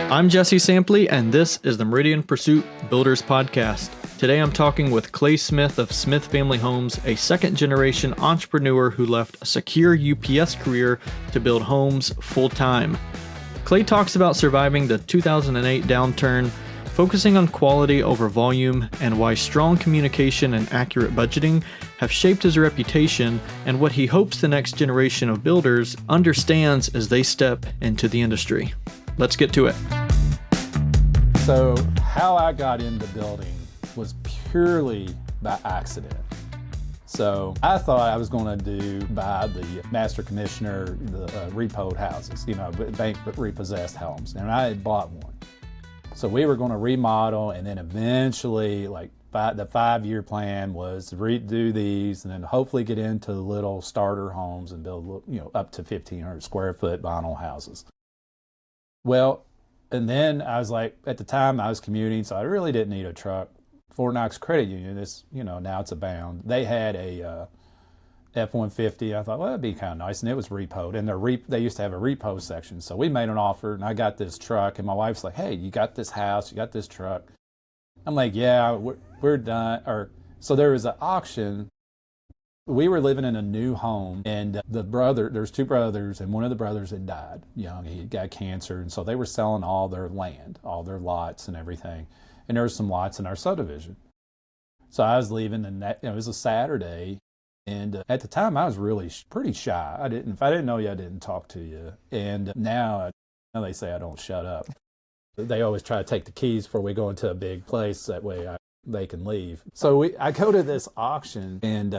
I'm Jesse Sampley, and this is the Meridian Pursuit Builders Podcast. Today I'm talking with Clay Smith of Smith Family Homes, a second-generation entrepreneur who left a secure UPS career to build homes full-time. Clay talks about surviving the 2008 downturn, focusing on quality over volume, and why strong communication and accurate budgeting have shaped his reputation and what he hopes the next generation of builders understands as they step into the industry. Let's get to it. So how I got into building was purely by accident. So I thought I was going to buy the master commissioner, the repoed houses, bank repossessed homes, and I had bought one. So we were going to remodel, and then eventually, the 5-year plan was to redo these, and then hopefully get into little starter homes and build, up to 1,500 square foot vinyl houses. Well, and then I was at the time I was commuting, so I really didn't need a truck. Fort Knox Credit Union, now it's Abound. They had a F-150. I thought, well, that'd be kind of nice, and it was repoed. And they used to have a repo section, so we made an offer, and I got this truck. And my wife's like, "Hey, you got this house, you got this truck." I'm like, "Yeah, we're done." So there was an auction. We were living in a new home, and there's two brothers, and one of the brothers had died young. He got cancer, and so they were selling all their land, all their lots and everything. And there were some lots in our subdivision. So I was leaving, and it was a Saturday, and at the time I was really pretty shy. If I didn't know you, I didn't talk to you. And now they say I don't shut up. They always try to take the keys before we go into a big place. That way they can leave. So I go to this auction, and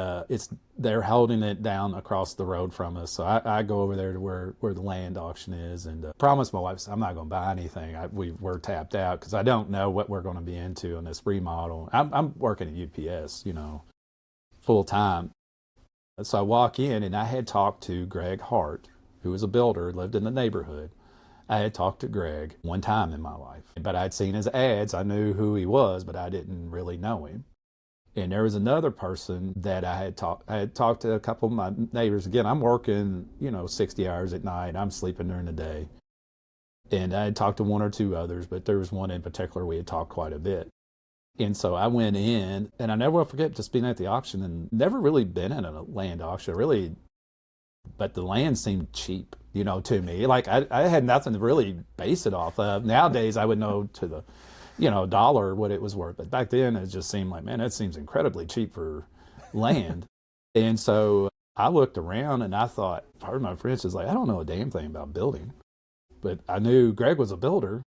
they're holding it down across the road from us. So I go over there to where the land auction is, and promise my wife I'm not going to buy anything. We're tapped out because I don't know what we're going to be into in this remodel. I'm working at UPS, full time. So I walk in, and I had talked to Greg Hart, who was a builder, lived in the neighborhood. I had talked to Greg one time in my life, but I'd seen his ads. I knew who he was, but I didn't really know him. And there was another person that I had talked to a couple of my neighbors. Again, I'm working, 60 hours at night. I'm sleeping during the day. And I had talked to one or two others, but there was one in particular we had talked quite a bit. And so I went in, and I never will forget just being at the auction and never really been in a land auction, really. But the land seemed cheap, to me. I had nothing to really base it off of. Nowadays, I would know to the, dollar what it was worth. But back then, it just seemed like, man, that seems incredibly cheap for land. And so I looked around, and I thought, part of my friends was like, I don't know a damn thing about building. But I knew Greg was a builder.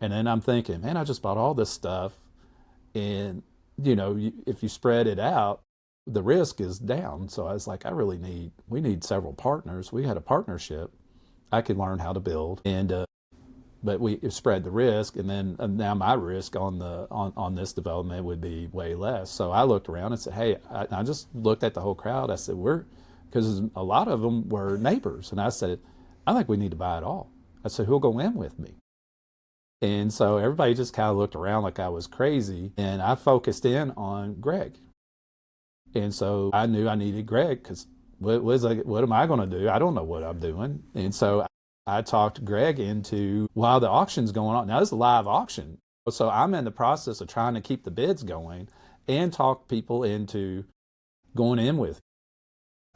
And then I'm thinking, man, I just bought all this stuff. And, if you spread it out, the risk is down. So I was like, we need several partners. We had a partnership. I could learn how to build, and but we spread the risk, and then now my risk on this development would be way less. So I looked around and said, hey, I just looked at the whole crowd. I said, because a lot of them were neighbors, and I said, I think we need to buy it all. I said, who'll go in with me? And so everybody just kind of looked around like I was crazy, and I focused in on Greg. And so I knew I needed Greg, because what am I going to do? I don't know what I'm doing. And so I talked Greg into, while the auction's going on, now this is a live auction. So I'm in the process of trying to keep the bids going and talk people into going in with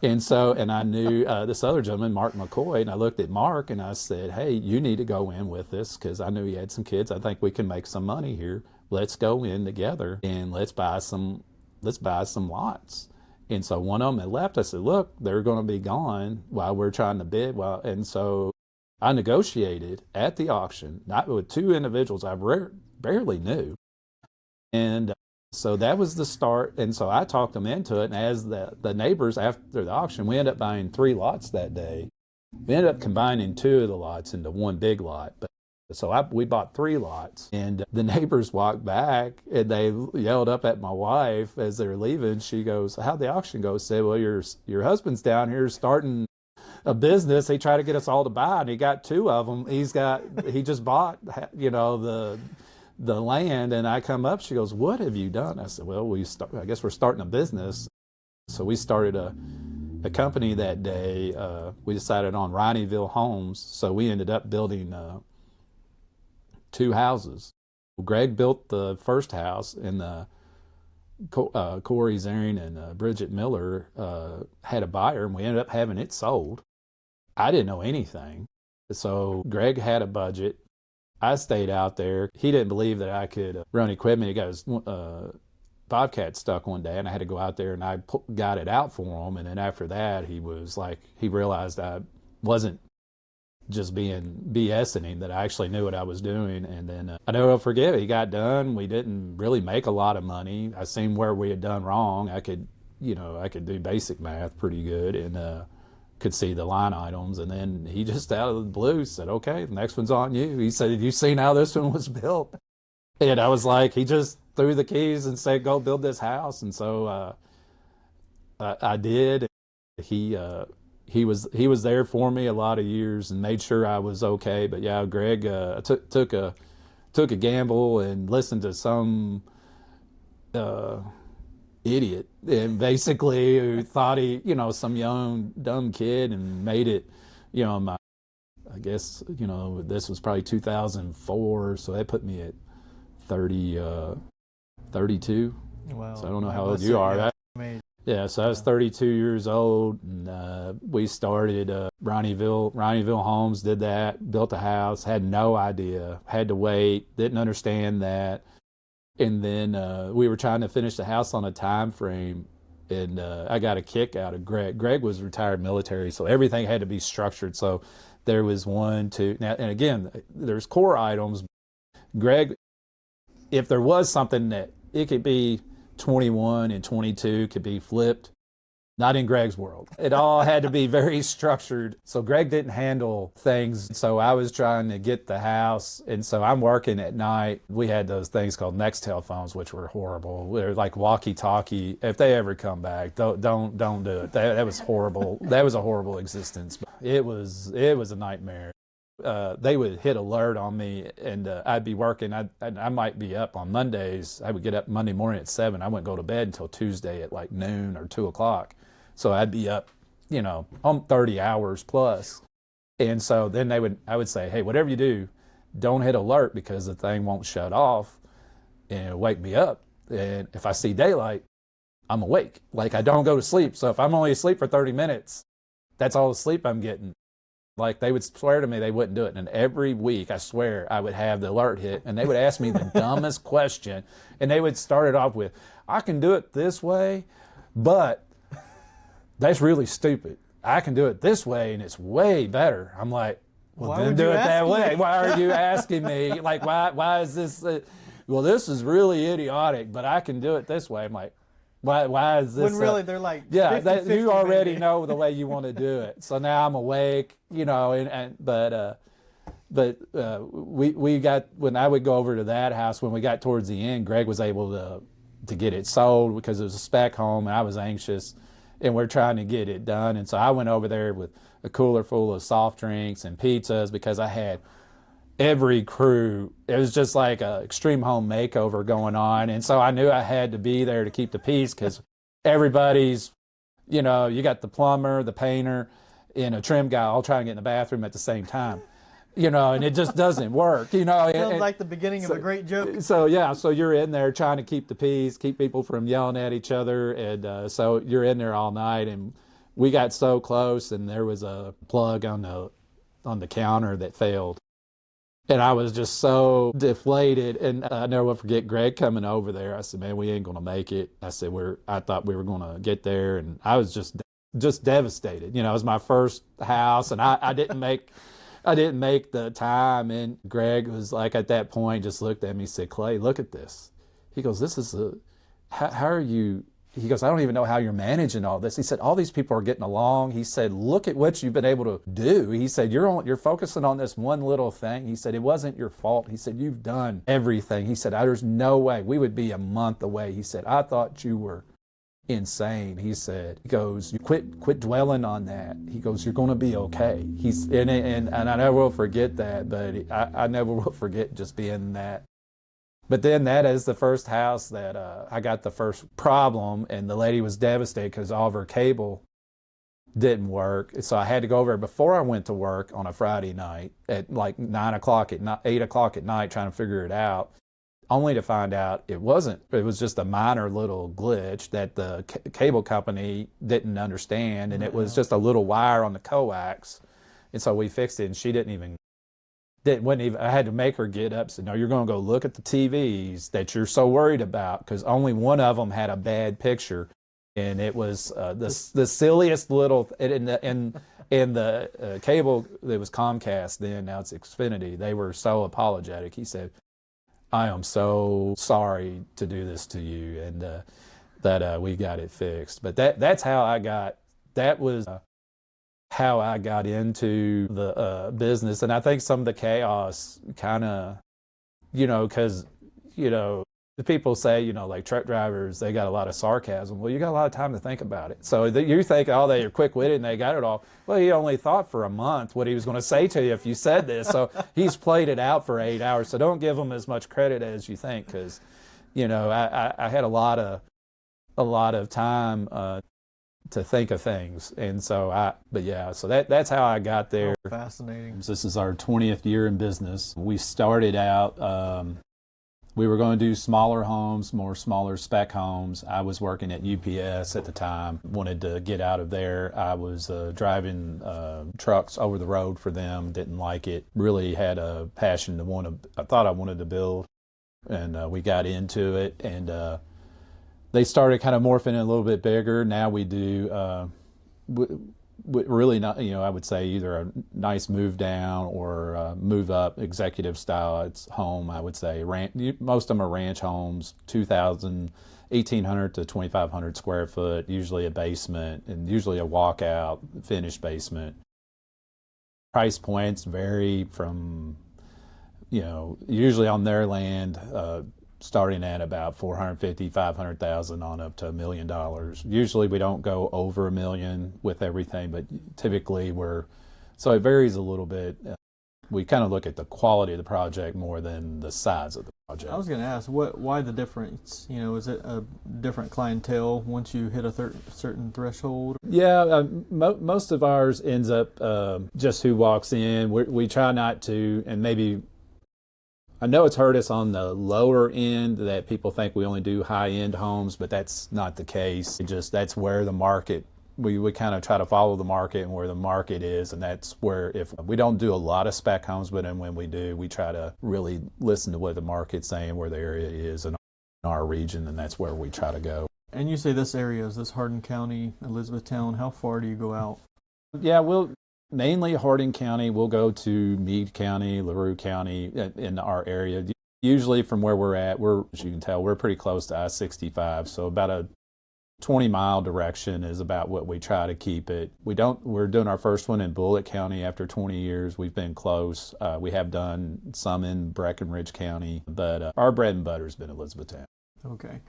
me. And I knew this other gentleman, Mark McCoy, and I looked at Mark and I said, hey, you need to go in with this, because I knew he had some kids. I think we can make some money here. Let's go in together and let's buy some lots. And so one of them had left. I said, look, they're going to be gone while we're trying to bid. And so I negotiated at the auction, not with two individuals I barely knew. And so that was the start. And so I talked them into it. And as the neighbors after the auction, we ended up buying 3 lots that day. We ended up combining 2 of the lots into one big lot. So we bought 3 lots, and the neighbors walked back, and they yelled up at my wife as they were leaving. She goes, how'd the auction go? I said, well, your husband's down here starting a business. He tried to get us all to buy, and he got 2 of them. He just bought, the land. And I come up, she goes, what have you done? I said, well, I guess we're starting a business. So we started a company that day. We decided on Rineyville Homes. So we ended up building 2 houses. Greg built the first house, and Corey Zaring and Bridget Miller had a buyer, and we ended up having it sold. I didn't know anything. So Greg had a budget. I stayed out there. He didn't believe that I could run equipment. He got his Bobcat stuck one day, and I had to go out there, and I got it out for him. And then after that, he was like, he realized I wasn't just being BSing him, that I actually knew what I was doing. And then I never will forget, he got done. We didn't really make a lot of money. I seen where we had done wrong. I could do basic math pretty good, and could see the line items. And then he just out of the blue said, okay, the next one's on you. He said, you seen how this one was built? And I was like, he just threw the keys and said, go build this house. And so I did. He was there for me a lot of years and made sure I was okay. But yeah, Greg took a gamble and listened to some idiot, and basically who thought he, some young dumb kid, and made it, I guess, this was probably 2004, so that put me at 32. Wow. So I don't know how old you are. Yeah, so I was 32 years old, and we started Ronnieville Homes, did that, built a house, had no idea, had to wait, didn't understand that. And then we were trying to finish the house on a time frame, and I got a kick out of Greg. Greg was retired military, so everything had to be structured. So there was 1, 2, now, and again, there's core items. Greg, if there was something that it could be 21 and 22 could be flipped, not in Greg's world. It all had to be very structured. So Greg didn't handle things. So I was trying to get the house. And so I'm working at night. We had those things called Nextel phones, which were horrible. They're like walkie-talkie. If they ever come back, don't do it. That was horrible. That was a horrible existence. It was a nightmare. They would hit alert on me, and I'd be working. I might be up on Mondays. I would get up Monday morning at 7. I wouldn't go to bed until Tuesday at like noon or 2 o'clock. So I'd be up, on 30 hours plus. And so then I would say, hey, whatever you do, don't hit alert, because the thing won't shut off and it'll wake me up. And if I see daylight, I'm awake. Like, I don't go to sleep. So if I'm only asleep for 30 minutes, that's all the sleep I'm getting. Like, they would swear to me they wouldn't do it. And every week, I swear, I would have the alert hit, and they would ask me the dumbest question. And they would start it off with, I can do it this way, but that's really stupid. I can do it this way, and it's way better. I'm like, well, then do it that way. Why are you asking me? Like, why is this? Well, this is really idiotic, but I can do it this way. I'm like, why is this? When really they're like, yeah, 50, you already maybe. know the way you want to do it. So now I'm awake, but we got, when I would go over to that house, when we got towards the end, Greg was able to get it sold because it was a spec home, and I was anxious, and we're trying to get it done. And so I went over there with a cooler full of soft drinks and pizzas, because I had every crew. It was just like a extreme home makeover going on. And so I knew I had to be there to keep the peace, because everybody's, you got the plumber, the painter, and a trim guy all trying to get in the bathroom at the same time. And it just doesn't work, Sounds like the beginning of a great joke. So you're in there trying to keep the peace, keep people from yelling at each other. And so you're in there all night, and we got so close, and there was a plug on the counter that failed. And I was just so deflated. And I never will forget Greg coming over there. I said, man, we ain't going to make it. I said, I thought we were going to get there. And I was just devastated. It was my first house, and I didn't make the time. And Greg was like, at that point, just looked at me and said, Clay, look at this. He goes, how are you? He goes, I don't even know how you're managing all this. He said, all these people are getting along. He said, look at what you've been able to do. He said, you're focusing on this one little thing. He said, it wasn't your fault. He said, you've done everything. He said, there's no way we would be a month away. He said, I thought you were insane. He goes, you quit dwelling on that. He goes, you're going to be okay. And I never will forget that, but I never will forget just being that. But then that is the first house that I got the first problem, and the lady was devastated because all of her cable didn't work. So I had to go over it before I went to work on a Friday night at like 9 o'clock at night, 8 o'clock at night, trying to figure it out, only to find out it wasn't. It was just a minor little glitch that the cable company didn't understand, and it was just a little wire on the coax. And so we fixed it, and she wouldn't even, I had to make her get up, said, no, you're going to go look at the TVs that you're so worried about, because only one of them had a bad picture. And it was the silliest little, in the cable, it was Comcast then, now it's Xfinity. They were so apologetic. He said, I am so sorry to do this to you, and that we got it fixed. But that's how I got, that was how I got into the business. And I think some of the chaos kind of, because, the people say, like truck drivers, they got a lot of sarcasm. Well, you got a lot of time to think about it. So you think, oh, they are quick-witted and they got it all. Well, he only thought for a month what he was going to say to you if you said this. So he's played it out for 8 hours. So don't give him as much credit as you think, because, I had a lot of time to think of things. And so so that's how I got there. Oh, fascinating. This is our 20th year in business. We started out, we were going to do smaller homes, more smaller spec homes. I was working at UPS at the time, wanted to get out of there. I was driving trucks over the road for them, didn't like it, really had a passion I thought I wanted to build, and we got into it, and they started kind of morphing it a little bit bigger. Now we do really not, I would say either a nice move down or move up executive style. It's home, I would say. Most of them are ranch homes, 1,800 to 2,500 square foot, usually a basement, and usually a walkout finished basement. Price points vary from, usually on their land, starting at about 450, 500,000 on up to $1 million. Usually we don't go over $1 million with everything, but typically so it varies a little bit. We kind of look at the quality of the project more than the size of the project. I was going to ask, why the difference? Is it a different clientele once you hit a certain threshold? Yeah, most of ours ends up just who walks in. We try not to, and maybe, I know it's hurt us on the lower end that people think we only do high-end homes, but that's not the case. That's where the market, we kind of try to follow the market and where the market is, and that's where, if we don't do a lot of spec homes, but then when we do, we try to really listen to what the market's saying, where the area is in our region, and that's where we try to go. And you say this area, is this Hardin County, Elizabethtown? How far do you go out? Yeah, mainly Hardin County. We'll go to Meade County, LaRue County in our area. Usually from where we're at, as you can tell, we're pretty close to I-65. So about a 20-mile direction is about what we try to keep it. We're doing our first one in Bullitt County after 20 years. We've been close. We have done some in Breckenridge County, but our bread and butter has been Elizabethtown. Okay.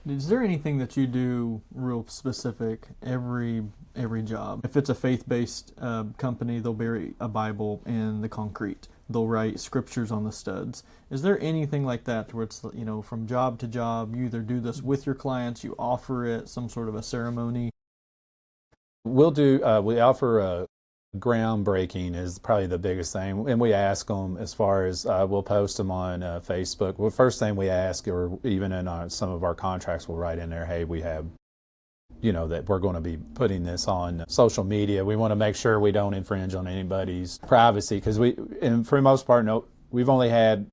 Is there anything that you do real specific every job? If it's a faith-based company, they'll bury a Bible in the concrete. They'll write scriptures on the studs. Is there anything like that where it's, from job to job, you either do this with your clients, you offer it, some sort of a ceremony? We'll do, we offer a groundbreaking is probably the biggest thing, and we ask them as far as we'll post them on Facebook. Well, first thing we ask, or even in some of our contracts, we'll write in there, hey, we have, that we're going to be putting this on social media. We want to make sure we don't infringe on anybody's privacy, because and for the most part, we've only had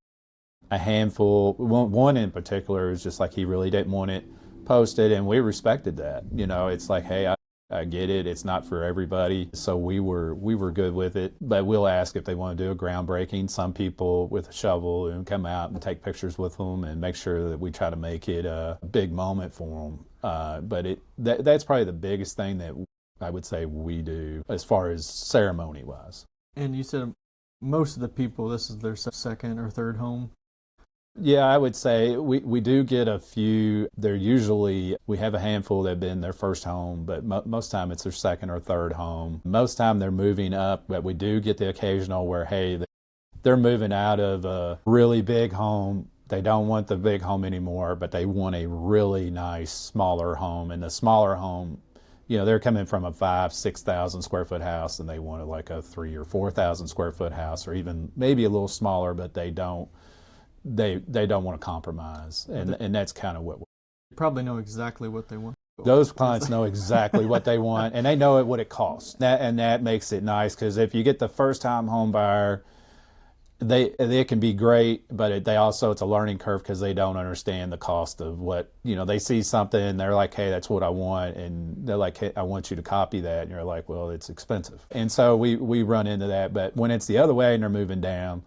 a handful. One in particular is just like he really didn't want it posted, and we respected that. It's like, hey, I get it. It's not for everybody. So we were good with it, but we'll ask if they want to do a groundbreaking. Some people with a shovel and come out and take pictures with them and make sure that we try to make it a big moment for them. But that's probably the biggest thing that I would say we do as far as ceremony wise. And you said most of the people, this is their second or third home? Yeah, I would say we do get a few. We have a handful that have been their first home, but most time it's their second or third home. Most time they're moving up, but we do get the occasional where, hey, they're moving out of a really big home. They don't want the big home anymore, but they want a really nice smaller home. And the smaller home they're coming from a 5,000-6,000 square foot house and they want like a 3,000 or 4,000 square foot house, or even maybe a little smaller, but they don't want to compromise. And that's kind of what You probably know exactly what they want. those clients know exactly what they want, and they know what it costs. That makes it nice, because if you get the first time home buyer, they can be great, but it's a learning curve, because they don't understand the cost of what, they see something and they're like, hey, that's what I want, and they're like, hey, I want you to copy that, and you're like, well, it's expensive. And so we run into that. But when it's the other way and they're moving down,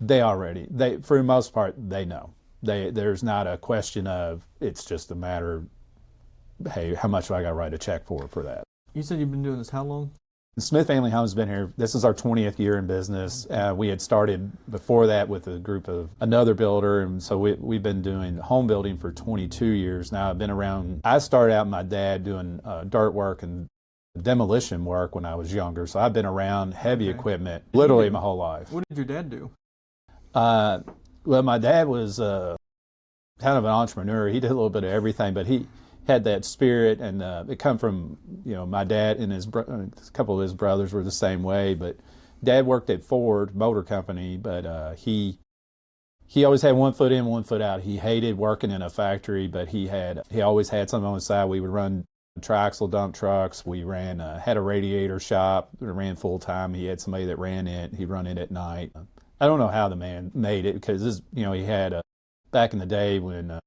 for the most part, they know. There's not a question of, it's just a matter of, hey, how much do I got to write a check for that? You said you've been doing this how long? Smith Family Homes has been here. This is our 20th year in business. We had started before that with a group of another builder, and so we've been doing home building for 22 years now. I've been around. I started out with my dad doing dirt work and demolition work when I was younger, so I've been around heavy equipment literally my whole life. What did your dad do? Well, my dad was kind of an entrepreneur. He did a little bit of everything, but he had that spirit, and it come from, my dad and a couple of his brothers were the same way. But Dad worked at Ford Motor Company, but he always had one foot in, one foot out. He hated working in a factory, but he always had something on the side. We would run triaxle dump trucks. We had a radiator shop. We ran full time. He had somebody that ran it. He'd run it at night. I don't know how the man made it, because he had back in the day when.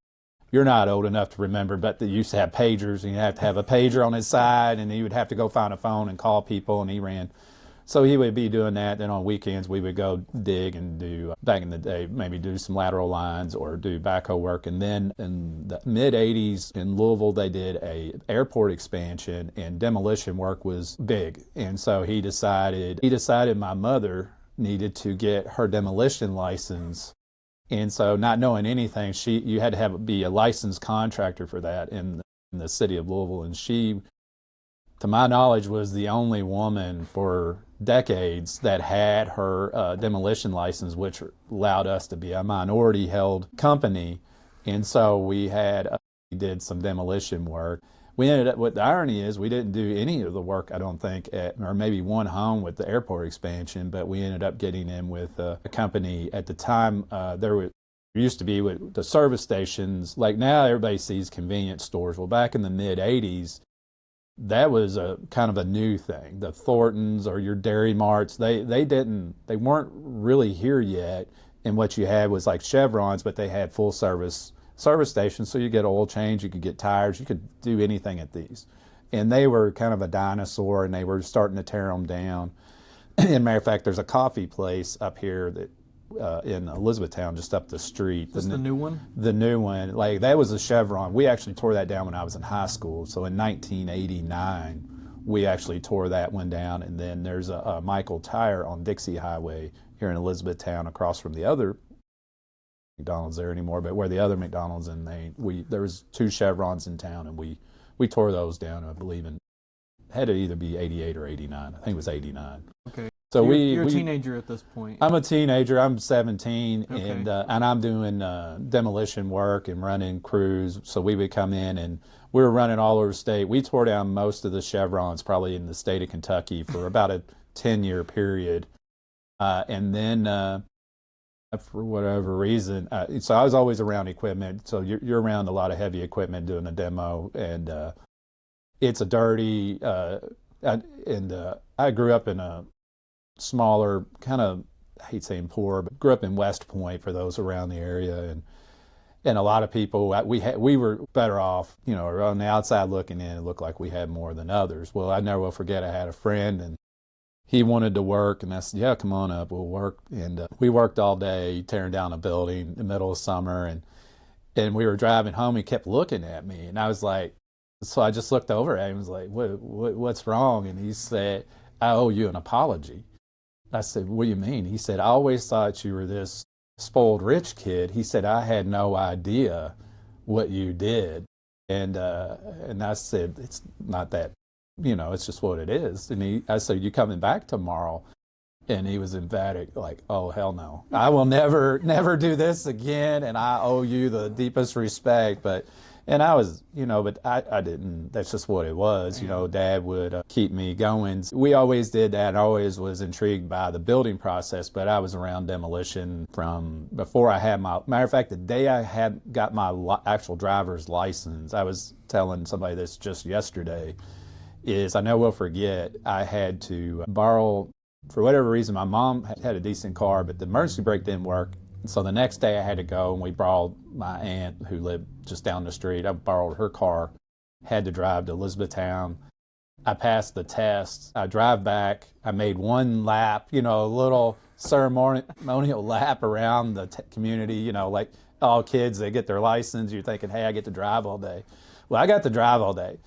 You're not old enough to remember, but they used to have pagers, and you have to have a pager on his side, and he would have to go find a phone and call people, and he ran. So he would be doing that. Then on weekends, we would go dig and do, back in the day, maybe do some lateral lines or do backhoe work. And then in the mid-'80s in Louisville, they did a airport expansion, and demolition work was big. And so he decided my mother needed to get her demolition license. And so, not knowing anything, you had to be a licensed contractor for that in the city of Louisville. And she, to my knowledge, was the only woman for decades that had her demolition license, which allowed us to be a minority-held company. And so we did some demolition work. We ended up, what the irony is, we didn't do any of the work, I don't think, or maybe one home with the airport expansion, but we ended up getting in with a company. At the time, there used to be with the service stations, like now everybody sees convenience stores. Well, back in the mid-'80s, that was a kind of a new thing. The Thorntons or your Dairy Marts, they weren't really here yet. And what you had was like Chevrons, but they had full service stations, so you get oil change, you could get tires, you could do anything at these. And they were kind of a dinosaur, and they were starting to tear them down. As a matter of fact, there's a coffee place up here that in Elizabethtown, just up the street. Is this the new one? The new one. Like, that was a Chevron. We actually tore that down when I was in high school. So in 1989, we actually tore that one down. And then there's a Michael Tire on Dixie Highway here in Elizabethtown, across from the other McDonald's there anymore, but where the other McDonald's, and there was two Chevrons in town, and we tore those down. I believe it had to either be 88 or 89. I think it was 89. Okay. So you're a teenager at this point. I'm a teenager. I'm 17, okay. and I'm doing demolition work and running crews. So we would come in, and we were running all over the state. We tore down most of the Chevrons probably in the state of Kentucky for about a 10-year period, and then. For whatever reason, so I was always around equipment. So you're around a lot of heavy equipment doing a demo, and it's a dirty. I grew up in a smaller, kind of, I hate saying poor, but grew up in West Point, for those around the area, and a lot of people, we were better off, on the outside looking in. It looked like we had more than others. Well, I never will forget. I had a friend, and he wanted to work, and I said, yeah, come on up, we'll work. And we worked all day tearing down a building in the middle of summer, and we were driving home. He kept looking at me, and I was like, so I just looked over at him and was like, what's wrong? And he said, I owe you an apology. I said, what do you mean? He said, I always thought you were this spoiled rich kid. He said, I had no idea what you did. And I said, it's not that. It's just what it is. And I said, you coming back tomorrow? And he was emphatic, like, oh, hell no. I will never do this again, and I owe you the deepest respect. But And I was, but I didn't, that's just what it was. Dad would keep me going. We always did that. I always was intrigued by the building process, but I was around demolition from before I had matter of fact, the day I had got my actual driver's license, I was telling somebody this just yesterday, is I never will forget, I had to borrow, for whatever reason, my mom had a decent car, but the emergency brake didn't work. So the next day I had to go, and we borrowed my aunt who lived just down the street. I borrowed her car, had to drive to Elizabethtown. I passed the test. I drive back. I made one lap, a little ceremonial lap around the community, like all kids, they get their license. You're thinking, hey, I get to drive all day. Well, I got to drive all day.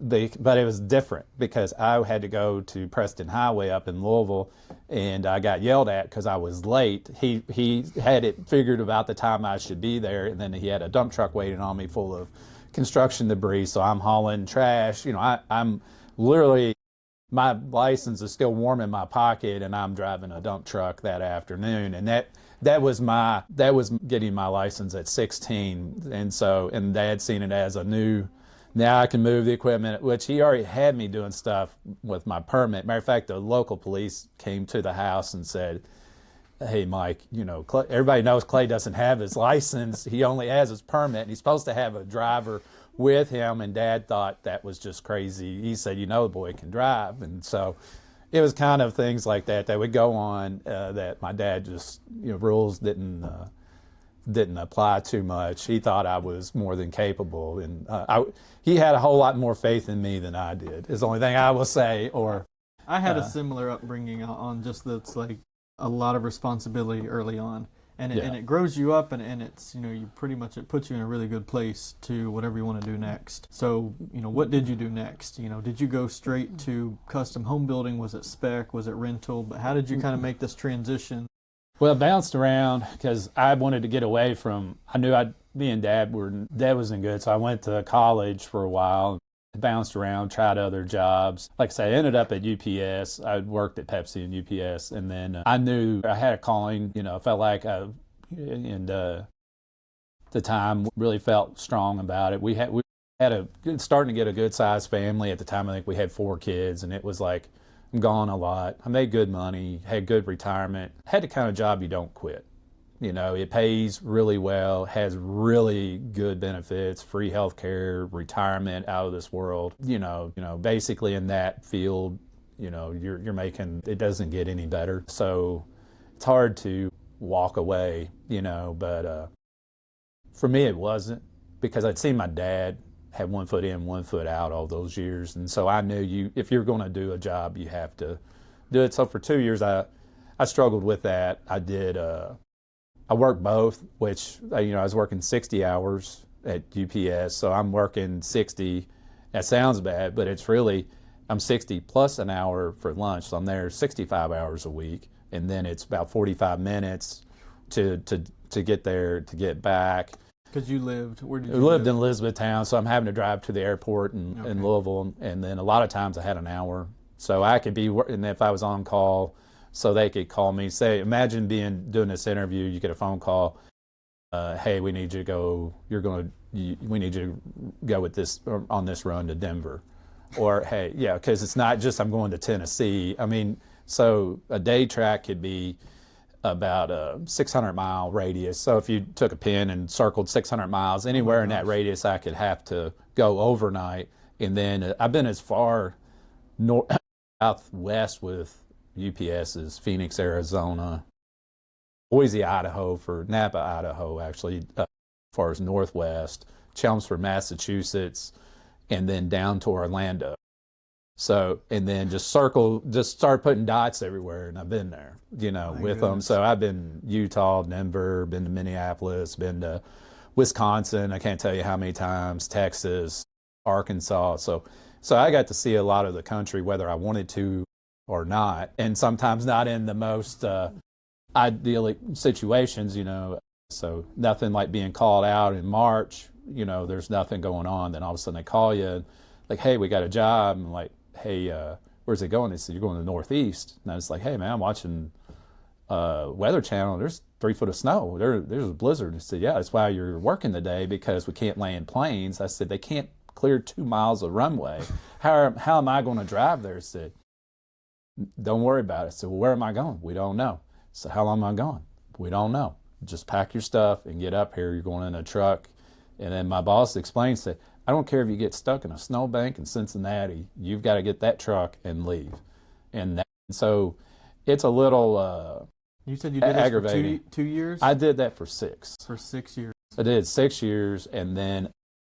But it was different because I had to go to Preston Highway up in Louisville, and I got yelled at because I was late. He had it figured about the time I should be there, and then he had a dump truck waiting on me full of construction debris, so I'm hauling trash. I'm literally, my license is still warm in my pocket, and I'm driving a dump truck that afternoon, and that was getting my license at 16, and Dad seen it as a new, now I can move the equipment, which he already had me doing stuff with my permit. Matter of fact, the local police came to the house and said, hey, Mike, everybody knows Clay doesn't have his license. He only has his permit, and he's supposed to have a driver with him, and Dad thought that was just crazy. He said, the boy can drive. And so it was kind of things like that would go on that my dad just, rules didn't apply too much. He thought I was more than capable, and he had a whole lot more faith in me than I did, is the only thing I will say. Or I had a similar upbringing on just that's like a lot of responsibility early on, and it grows you up, and it's, you pretty much, it puts you in a really good place to whatever you want to do next. So, what did you do next? Did you go straight to custom home building? Was it spec? Was it rental? But how did you kind of make this transition? Well, bounced around because I wanted to get away from, I knew me and Dad wasn't good, so I went to college for a while, bounced around, tried other jobs. Like I said, I ended up at UPS. I worked at Pepsi and UPS, and then I knew I had a calling, felt like the time really felt strong about it. We had starting to get a good sized family at the time. I think we had 4 kids, and it was like, I'm gone a lot. I made good money, had good retirement, had the kind of job you don't quit. It pays really well, has really good benefits, free health care, retirement out of this world. Basically in that field, you're making, it doesn't get any better. So it's hard to walk away, but for me it wasn't, because I'd seen my dad had one foot in, one foot out all those years. And so I knew if you're going to do a job, you have to do it. So for 2 years, I struggled with that. I worked both, which, I was working 60 hours at UPS. So I'm working 60. That sounds bad, but it's really, I'm 60 plus an hour for lunch. So I'm there 65 hours a week. And then it's about 45 minutes to get there, to get back. Because where did you live? lived in Elizabethtown, so I'm having to drive to the airport in Louisville, and then a lot of times I had an hour. So I could be, and if I was on call, so they could call me, imagine doing this interview, you get a phone call, hey, we need you to go, we need you to go with this, on this run to Denver. Or, hey, because it's not just I'm going to Tennessee. I mean, so a day track could be about a 600-mile radius. So if you took a pin and circled 600 miles, anywhere in that radius, I could have to go overnight. And then I've been as far southwest with UPS as Phoenix, Arizona, Boise, Idaho, for Napa, Idaho, actually, as far as northwest, Chelmsford, Massachusetts, and then down to Orlando. So, and then just start putting dots everywhere, and I've been there, with them. So I've been Utah, Denver, been to Minneapolis, been to Wisconsin, I can't tell you how many times, Texas, Arkansas. So I got to see a lot of the country, whether I wanted to or not, and sometimes not in the most idyllic situations, So nothing like being called out in March, there's nothing going on. Then all of a sudden they call you, like, hey, we got a job. And like, hey, where's it going? They said, you're going to the Northeast. And I was like, hey, man, I'm watching Weather Channel, there's 3 foot of snow. There's a blizzard. I said, yeah, that's why you're working today, because we can't land planes. I said, they can't clear 2 miles of runway. How am I going to drive there? I said, don't worry about it. I said, well, where am I going? We don't know. So how long am I going? We don't know. Just pack your stuff and get up here. You're going in a truck. And then my boss explained, said, I don't care if you get stuck in a snowbank in Cincinnati. You've got to get that truck and leave. And so it's a little you said you did aggravating. This for 2 years? I did that for 6. For 6 years. I did 6 years, and then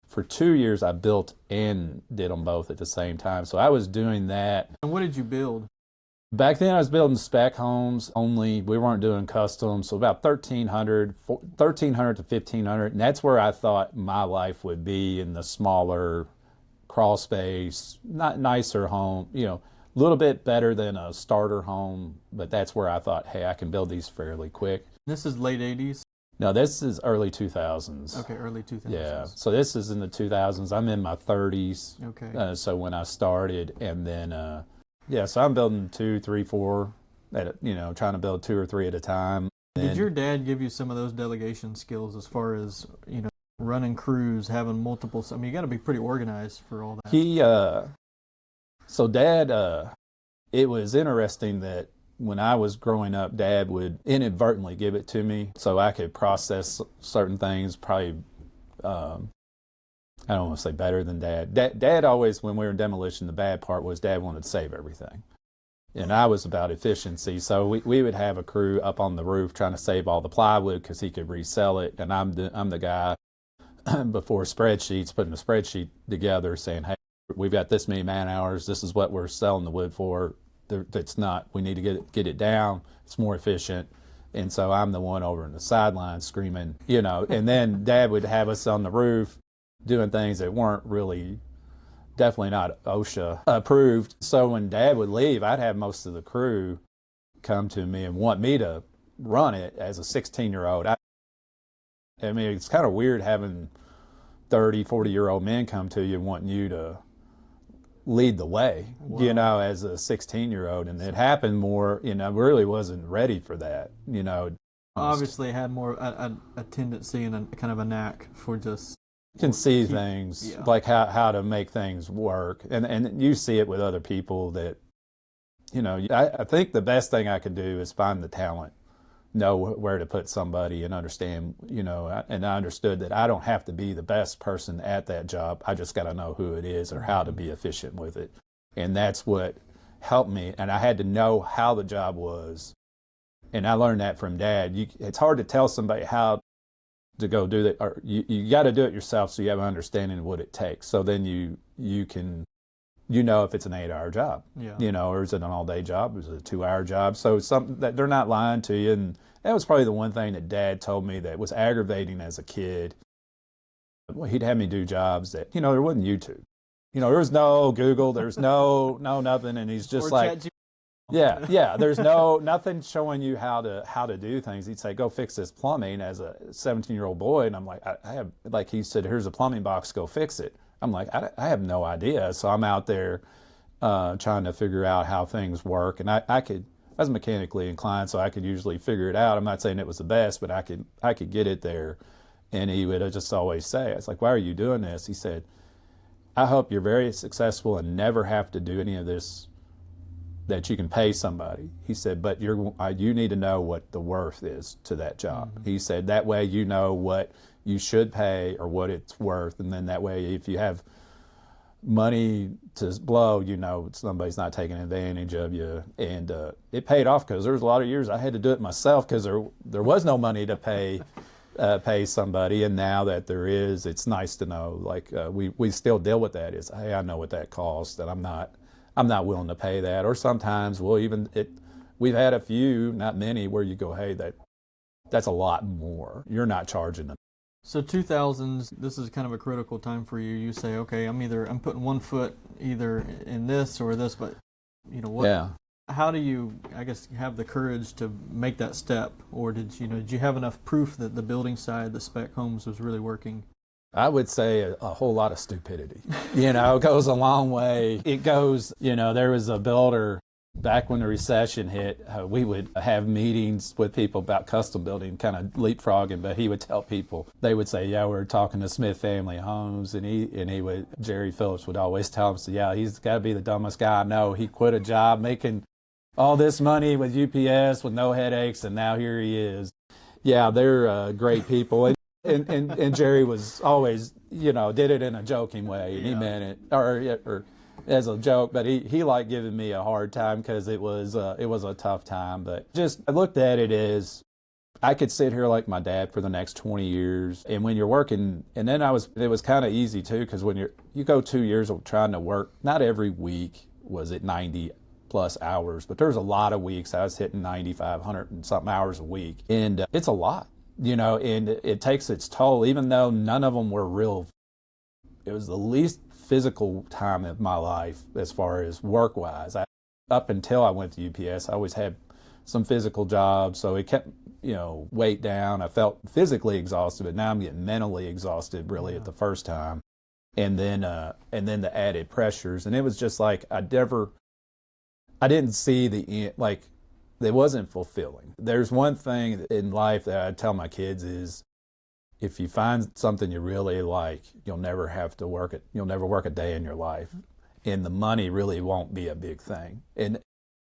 for 2 years I built and did them both at the same time. So I was doing that. And what did you build? Back then I was building spec homes only. We weren't doing custom. So about 1,300 to 1,500. And that's where I thought my life would be, in the smaller crawl space, not nicer home, a little bit better than a starter home. But that's where I thought, hey, I can build these fairly quick. This is late 80s? No, this is early 2000s. Okay, early 2000s. Yeah, so this is in the 2000s. I'm in my 30s. Okay. So when I started, and then, so I'm building 2, 3, 4, trying to build 2 or 3 at a time. Did your dad give you some of those delegation skills as far as, running crews, having multiple, I mean, you got to be pretty organized for all that. So Dad, it was interesting that when I was growing up, Dad would inadvertently give it to me so I could process certain things, probably, I don't want to say better than Dad. Dad always, when we were in demolition, the bad part was Dad wanted to save everything. And I was about efficiency. So we would have a crew up on the roof trying to save all the plywood because he could resell it. And I'm the guy before spreadsheets, putting a spreadsheet together saying, hey, we've got this many man hours. This is what we're selling the wood for. It's not, we need to get it down. It's more efficient. And so I'm the one over in the sidelines screaming, and then Dad would have us on the roof doing things that weren't really, definitely not OSHA approved. So when Dad would leave, I'd have most of the crew come to me and want me to run it as a 16-year-old. I mean, it's kind of weird having 30, 40-year-old men come to you wanting you to lead the way, wow. As a 16-year-old. And it happened more, really wasn't ready for that, Obviously had more a tendency and a kind of a knack for just can see things, yeah. Like how to make things work. And you see it with other people that, I think the best thing I could do is find the talent, know where to put somebody and understand, and I understood that I don't have to be the best person at that job. I just got to know who it is or how to be efficient with it. And that's what helped me. And I had to know how the job was. And I learned that from Dad. It's hard to tell somebody how to go do that, or you got to do it yourself so you have an understanding of what it takes. So then you can, if it's an 8-hour job, yeah. Or is it an all-day job? Is it a 2-hour job? So it's something that they're not lying to you. And that was probably the one thing that Dad told me that was aggravating as a kid. Well, he'd have me do jobs that, there wasn't YouTube. There was no Google, there's no nothing. And he's just like, yeah, there's nothing showing you how to do things. He'd say, go fix this plumbing as a 17-year-old boy. And I'm like, I have, like he said, here's a plumbing box, go fix it. I'm like, I have no idea. So I'm out there trying to figure out how things work. And I was mechanically inclined, so I could usually figure it out. I'm not saying it was the best, but I could get it there. And he would just always say, I was like, why are you doing this? He said, I hope you're very successful and never have to do any of this, that you can pay somebody. He said, but you need to know what the worth is to that job. Mm-hmm. He said, that way you know what you should pay or what it's worth. And then that way, if you have money to blow, somebody's not taking advantage of you. And it paid off, because there was a lot of years I had to do it myself because there was no money to pay somebody. And now that there is, it's nice to know, like we still deal with that. Is, hey, I know what that costs, that I'm not willing to pay that. Or sometimes we've had a few, not many, where you go, hey, that's a lot more. You're not charging them. So 2000s, this is kind of a critical time for you. You say, okay, I'm putting one foot either in this or this, but what? Yeah. How do you, I guess, have the courage to make that step, or did you have enough proof that the building side, the spec homes, was really working? I would say a whole lot of stupidity. It goes a long way. It goes, there was a builder Back when the recession hit, we would have meetings with people about custom building, kind of leapfrogging, but he would tell people, they would say, yeah, we're talking to Smith Family Homes, and Jerry Phillips would always tell him, so yeah, he's got to be the dumbest guy I know. He quit a job making all this money with UPS with no headaches, and now here he is. Yeah, they're great people. And Jerry was always, did it in a joking way, and he meant it, or as a joke, but he liked giving me a hard time because it was a tough time. But just, I looked at it as I could sit here like my dad for the next 20 years. And when you're working, and then it was kind of easy too, because when you go 2 years of trying to work, not every week was it 90 plus hours, but there's a lot of weeks I was hitting 95, 100 and something hours a week. And it's a lot, and it takes its toll, even though none of them were real. It was the least physical time of my life as far as work-wise. Up until I went to UPS, I always had some physical jobs, so it kept, weight down. I felt physically exhausted, but now I'm getting mentally exhausted really at the first time. And then the added pressures. And it was just like, I didn't see the end, like, it wasn't fulfilling. There's one thing in life that I tell my kids is, if you find something you really like, you'll never work a day in your life. And the money really won't be a big thing. And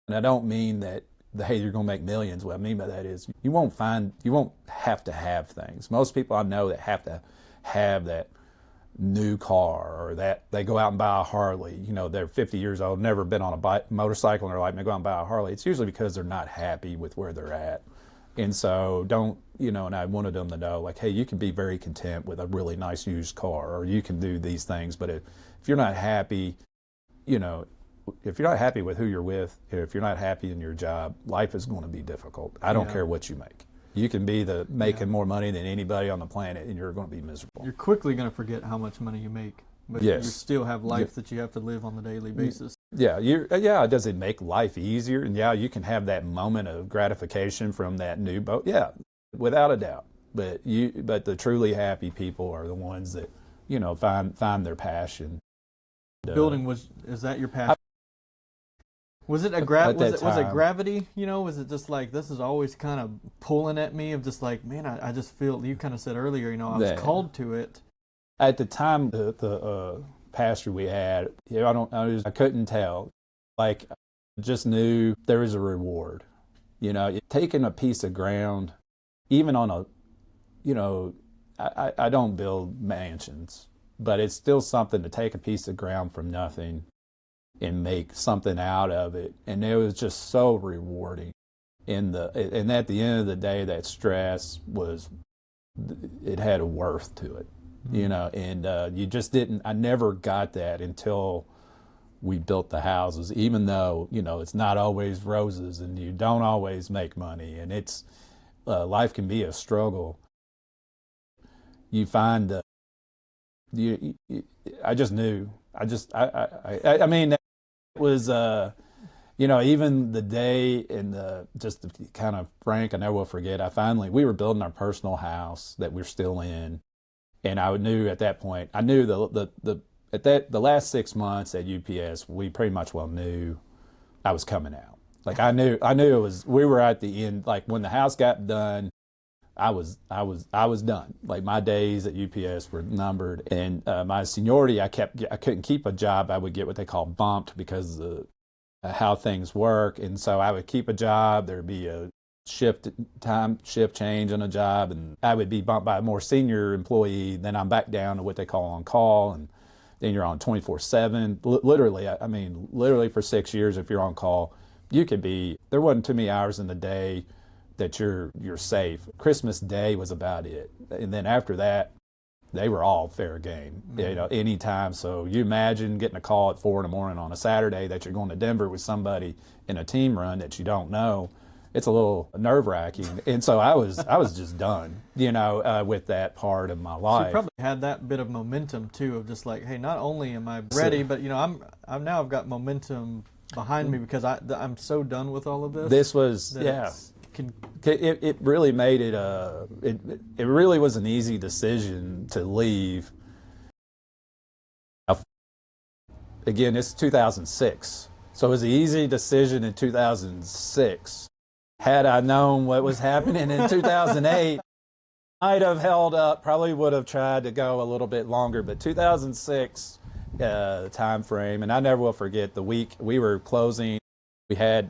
I don't mean that, hey, you're going to make millions. What I mean by that is you won't have to have things. Most people I know that have to have that new car, or that they go out and buy a Harley. They're 50 years old, never been on a motorcycle in their life, and they go out and buy a Harley. It's usually because they're not happy with where they're at. And so and I wanted them to know, like, hey, you can be very content with a really nice used car, or you can do these things. But if you're not happy, if you're not happy with who you're with, if you're not happy in your job, life is going to be difficult. I don't care what you make. You can be making more money than anybody on the planet, and you're going to be miserable. You're quickly going to forget how much money you make, but you still have life that you have to live on a daily basis. Yeah, does it make life easier? And yeah, you can have that moment of gratification from that new boat. Yeah, without a doubt. But the truly happy people are the ones that, find their passion. Building is that your passion? Was it was it gravity? Was it just like, this is always kind of pulling at me, of just like, man, I just feel, you kind of said earlier, I was called to it. At the time, the pasture we had, I couldn't tell. Like, I just knew there was a reward. Taking a piece of ground, even on I don't build mansions, but it's still something to take a piece of ground from nothing and make something out of it. And it was just so rewarding. And at the end of the day, that stress it had a worth to it. And you just I never got that until we built the houses, even though, it's not always roses and you don't always make money, and life can be a struggle. You find, I just knew, I mean, it was, even the day, and just to be kind of frank, I never will forget, we were building our personal house that we're still in. And I knew at that point, the last 6 months at UPS, we pretty much knew I was coming out. Like, I knew we were at the end. Like, when the house got done, I was done. Like, my days at UPS were numbered, and my seniority, I couldn't keep a job. I would get what they call bumped because of how things work. And so I would keep a job. There'd be a shift change on a job, and I would be bumped by a more senior employee. Then I'm back down to what they call on call, and then you're on 24/7. Literally for 6 years, if you're on call, there wasn't too many hours in the day that you're safe. Christmas Day was about it, and then after that, they were all fair game. Anytime. So you imagine getting a call at 4 a.m. on a Saturday that you're going to Denver with somebody in a team run that you don't know. It's a little nerve-wracking, and so I was just done, with that part of my life. So you probably had that bit of momentum too, of just like, hey, not only am I ready, but I've got momentum behind me because I'm so done with all of this. This was it really made it it really was an easy decision to leave. Again, it's 2006. So it was an easy decision in 2006. Had I known what was happening in 2008, I'd have held up, probably would have tried to go a little bit longer, but 2006 time frame, and I never will forget the week we were closing. We had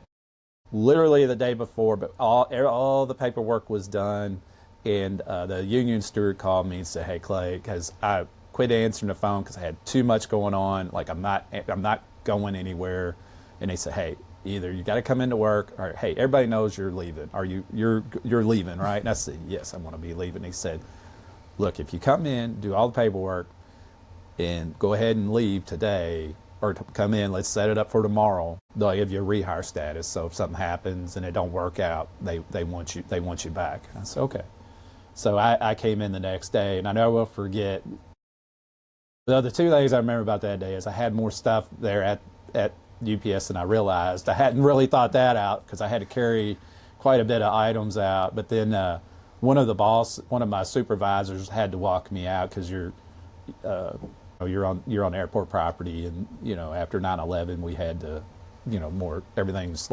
literally the day before, but all the paperwork was done, and the union steward called me and said, "Hey Clay," because I quit answering the phone because I had too much going on. Like I'm not going anywhere, and they said, "Hey, either you got to come into work, or hey, everybody knows you're leaving. Are you're leaving, right?" And I said, "Yes, I'm going to be leaving." And he said, "Look, if you come in, do all the paperwork, and go ahead and leave today, or come in, let's set it up for tomorrow. They'll give you a rehire status. So if something happens and it don't work out, they want you back." I said, "Okay." So I came in the next day, and I never will forget. The two things I remember about that day is I had more stuff there at UPS than I realized. I hadn't really thought that out because I had to carry quite a bit of items out. But then one of my supervisors had to walk me out because you're on airport property, and after 9/11 we had to everything's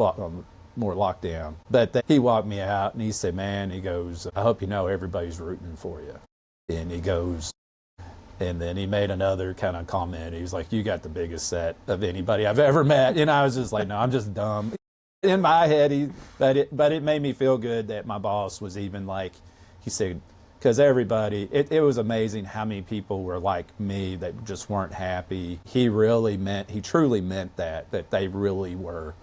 more locked down. But he walked me out and he said, "Man," he goes, "I hope you know everybody's rooting for you." And he goes, and then he made another kind of comment. He was like, "You got the biggest set of anybody I've ever met." And I was just like, "No, I'm just dumb." In my head, but it made me feel good that my boss was even like, he said, because everybody, it was amazing how many people were like me that just weren't happy. He truly meant that they really were.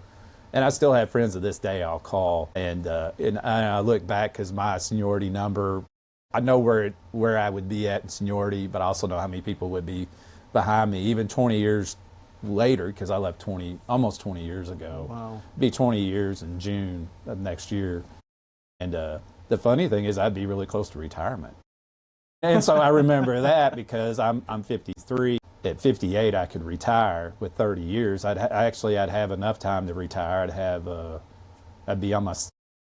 And I still have friends to this day I'll call, and I look back because my seniority number, I know where I would be at in seniority, but I also know how many people would be behind me, even 20 years later, because I left almost 20 years ago. Wow. It'd be 20 years in June of next year. And the funny thing is I'd be really close to retirement. And so I remember that because I'm 53. At 58, I could retire with 30 years. I'd have enough time to retire. I'd be on my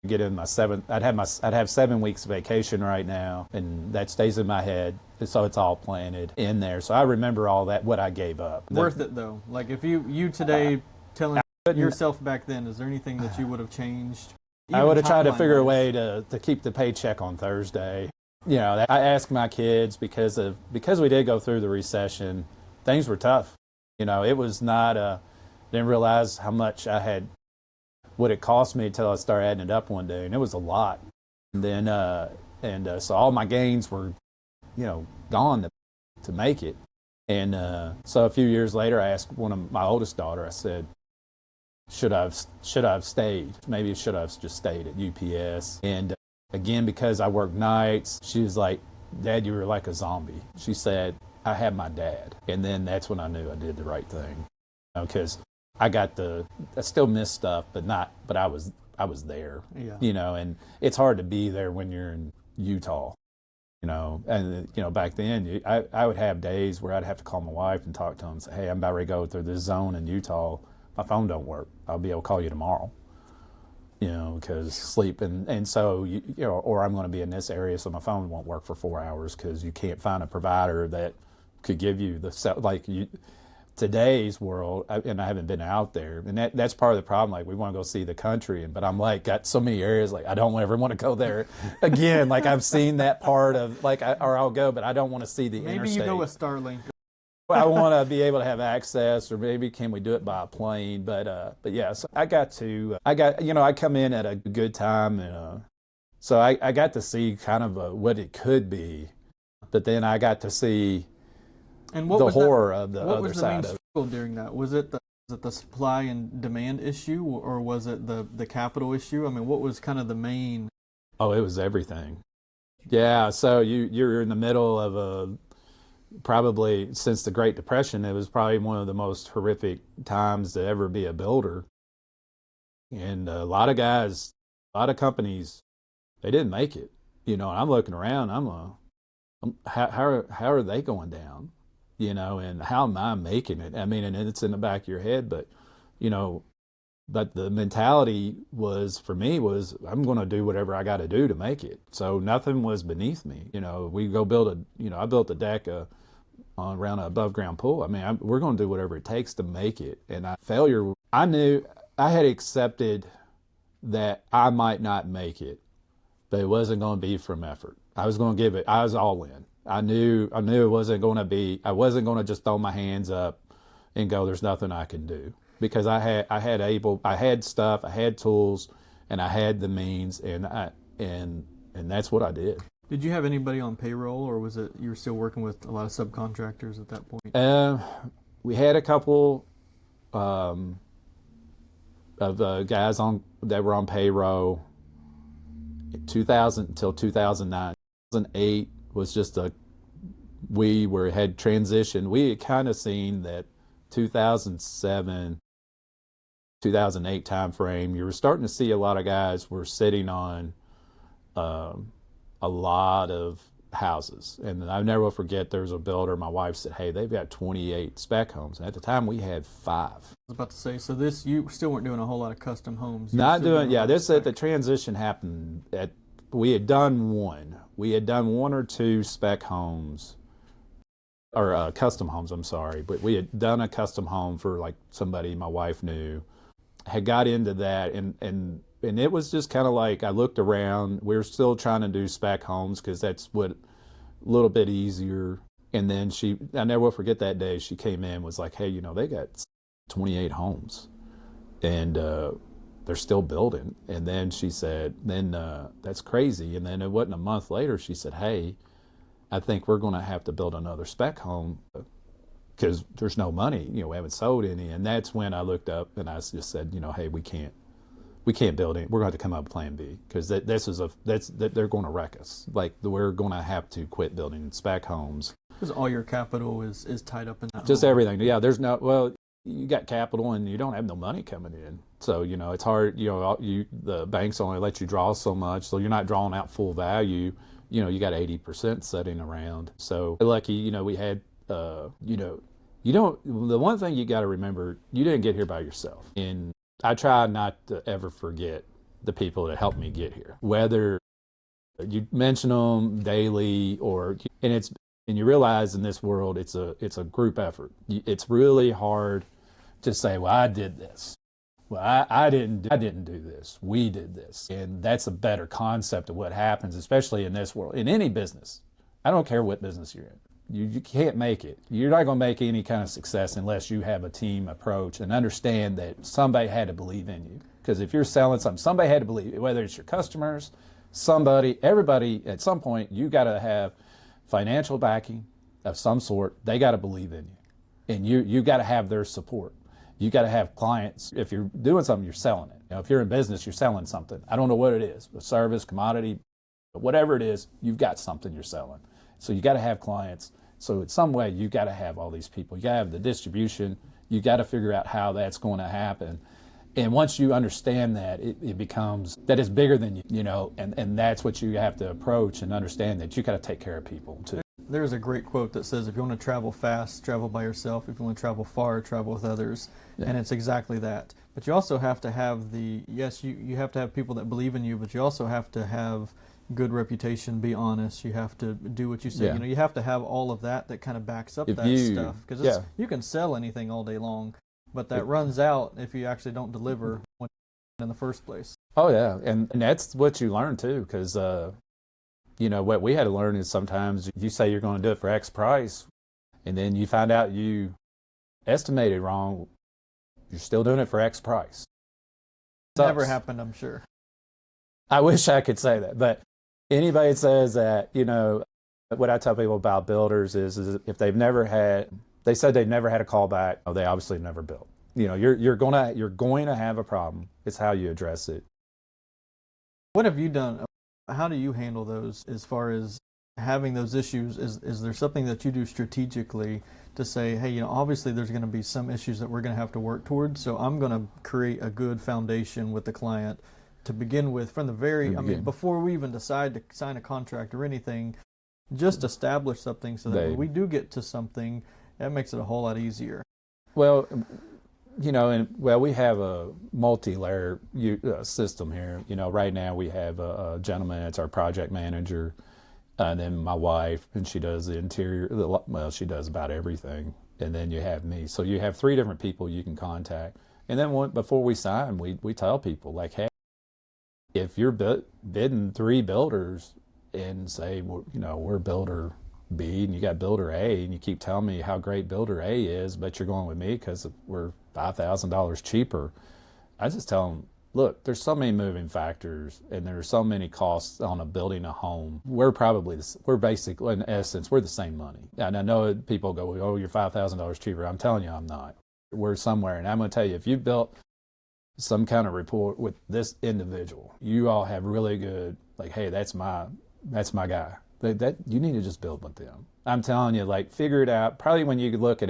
get in my seventh. I'd have 7 weeks vacation right now, and that stays in my head. So it's all planted in there. So I remember all that, what I gave up. Worth it though. Like if you today telling yourself back then, is there anything that you would have changed? I would have tried to figure a way to keep the paycheck on Thursday. I asked my kids because we did go through the recession. Things were tough. It was not. Didn't realize how much what it cost me until I started adding it up one day, and it was a lot. And then so all my gains were, gone to make it. And so a few years later, I asked one of my oldest daughter. I said, should I have stayed? Maybe should I have just stayed at UPS? And again, because I worked nights, she was like, "Dad, you were like a zombie." She said, "I had my dad." And then that's when I knew I did the right thing. Because I still miss stuff, but I was there. Yeah. And it's hard to be there when you're in Utah. And back then I would have days where I'd have to call my wife and talk to him and say, "Hey, I'm about ready to go through this zone in Utah. My phone don't work. I'll be able to call you tomorrow." Because sleep and so or I'm going to be in this area, so my phone won't work for 4 hours because you can't find a provider that could give you today's world. And I haven't been out there, and that's part of the problem. Like we want to go see the country, but I'm like got so many areas like I don't ever want to go there again. Like I've seen that part of or I'll go, but I don't want to see the interstate. Maybe you go with Starlink. I want to be able to have access, or maybe can we do it by a plane? But yeah, so I come in at a good time, and so I got to see kind of what it could be, but then I got to see the horror of the other side of it. What was the main struggle during that? Was it the supply and demand issue, or was it the capital issue? I mean, what was kind of the main? Oh, it was everything. Yeah, so you're in the middle of probably since the Great Depression, it was probably one of the most horrific times to ever be a builder. And a lot of guys, a lot of companies, they didn't make it. And I'm looking around, how are they going down? And how am I making it? I mean, and it's in the back of your head, but but the mentality for me was I'm going to do whatever I got to do to make it. So nothing was beneath me. We go build I built a deck around an above ground pool. I mean, we're going to do whatever it takes to make it. And failure, I knew I had accepted that I might not make it, but it wasn't going to be from effort. I was going to give it. I was all in. I knew it wasn't going to be. I wasn't going to just throw my hands up and go, "There's nothing I can do," because I had stuff, I had tools, and I had the means, and that's what I did. Did you have anybody on payroll, or was it you were still working with a lot of subcontractors at that point? We had a couple of guys that were on payroll. 2000 until 2009. 2008 was just had transitioned. We had kind of seen that 2007, 2008 time frame. You were starting to see a lot of guys were sitting on a lot of houses. And I never will forget, there was a builder, my wife said, "Hey, they've got 28 spec homes." And at the time we had 5. I was about to say, so you still weren't doing a whole lot of custom homes. Not doing, yeah, the transition happened we had done one. We had done 1 or 2 spec homes, or custom homes, I'm sorry. But we had done a custom home for like somebody my wife knew. Had got into that, and it was just kind of like, I looked around. We were still trying to do spec homes because that's what a little bit easier. And then I never will forget that day. She came in, was like, "Hey, they got 28 homes, and they're still building." And then she said, "That's crazy." And then it wasn't a month later, she said, "Hey, I think we're going to have to build another spec home because there's no money. We haven't sold any." And that's when I looked up and I just said, "Hey, we can't build it. We're going to have to come up with plan B, because they're going to wreck us. Like, we're going to have to quit building spec homes." Because all your capital is tied up in that Just home. everything. Yeah, you got capital and you don't have no money coming in. So, it's hard, the banks only let you draw so much, so you're not drawing out full value. You got 80% sitting around. So lucky, we had, the one thing you got to remember, you didn't get here by yourself. And I try not to ever forget the people that helped me get here, whether you mention them daily and you realize in this world, it's a group effort. It's really hard to say, "Well, I did this. Well, I didn't do this. We did this." And that's a better concept of what happens, especially in this world, in any business. I don't care what business you're in. You can't make it. You're not going to make any kind of success unless you have a team approach and understand that somebody had to believe in you. Because if you're selling something, somebody had to believe, whether it's your customers, everybody, at some point, you got to have financial backing of some sort. They got to believe in you. And you got to have their support. You got to have clients. If you're doing something, you're selling it. If you're in business, you're selling something. I don't know what it is, a service, commodity, whatever it is, you've got something you're selling. So you got to have clients. So in some way, you got to have all these people. You got to have the distribution. You got to figure out how that's going to happen. And once you understand that, it becomes that it's bigger than you, and that's what you have to approach and understand, that you got to take care of people too. There's a great quote that says, "If you want to travel fast, travel by yourself. If you want to travel far, travel with others." Yeah. And it's exactly that. But you also have to have you have to have people that believe in you, but you also have to have good reputation, be honest. You have to do what you say. Yeah. You have to have all of that kind of backs up stuff. Because you can sell anything all day long, but that runs out if you actually don't deliver in the first place. Oh yeah, and that's what you learn too, because what we had to learn is sometimes you say you're going to do it for X price, and then you find out you estimated wrong. You're still doing it for X price. Never happened, I'm sure. I wish I could say that, but anybody that says that, what I tell people about builders is if they said they've never had a call back, they obviously never built. You're going to have a problem. It's how you address it. What have you done? How do you handle those as far as having those issues? Is there something that you do strategically to say, "Hey, obviously there's going to be some issues that we're going to have to work towards, so I'm going to create a good foundation with the client to begin with from the before we even decide to sign a contract or anything, just establish something so that when we do get to something, that makes it a whole lot easier." Well, we have a multi-layer system here. Right now we have a gentleman that's our project manager, and then my wife, and she does the interior. Well, she does about everything. And then you have me. So you have 3 different people you can contact. And then before we sign, we tell people like, hey, if you're bidding 3 builders and say, we're builder B and you got builder A, and you keep telling me how great builder A is, but you're going with me because we're $5,000 cheaper, I just tell them, look, there's so many moving factors and there's so many costs on building a home. We're basically, in essence, we're the same money. And I know people go, oh, you're $5,000 cheaper. I'm telling you, I'm not. We're somewhere. And I'm going to tell you, if you built some kind of rapport with this individual, you all have really good, like, hey, that's my guy. That you need to just build with them. I'm telling you, like, figure it out. Probably when you look at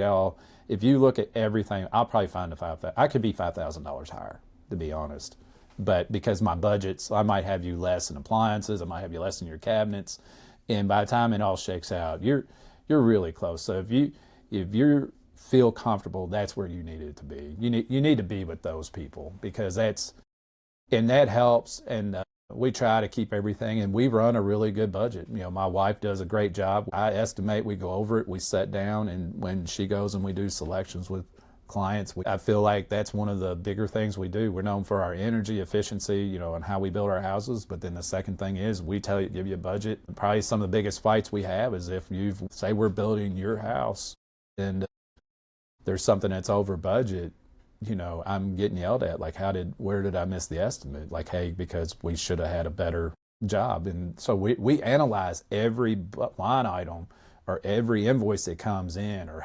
if you look at everything, I'll probably find I could be $5,000 higher, to be honest. But because my budgets, I might have you less in appliances, I might have you less in your cabinets, and by the time it all shakes out, you're really close. So if you feel comfortable, that's where you need it to be. You need to be with those people, because that helps. And we try to keep everything, and we run a really good budget. My wife does a great job. I estimate, we go over it, we sit down, and when she goes and we do selections with clients, I feel like that's one of the bigger things we do. We're known for our energy efficiency, and how we build our houses. But then the second thing is we give you a budget. Probably some of the biggest fights we have is if say we're building your house and there's something that's over budget, I'm getting yelled at, like, where did I miss the estimate? Like, hey, because we should have had a better job. And so we analyze every line item or every invoice that comes in, or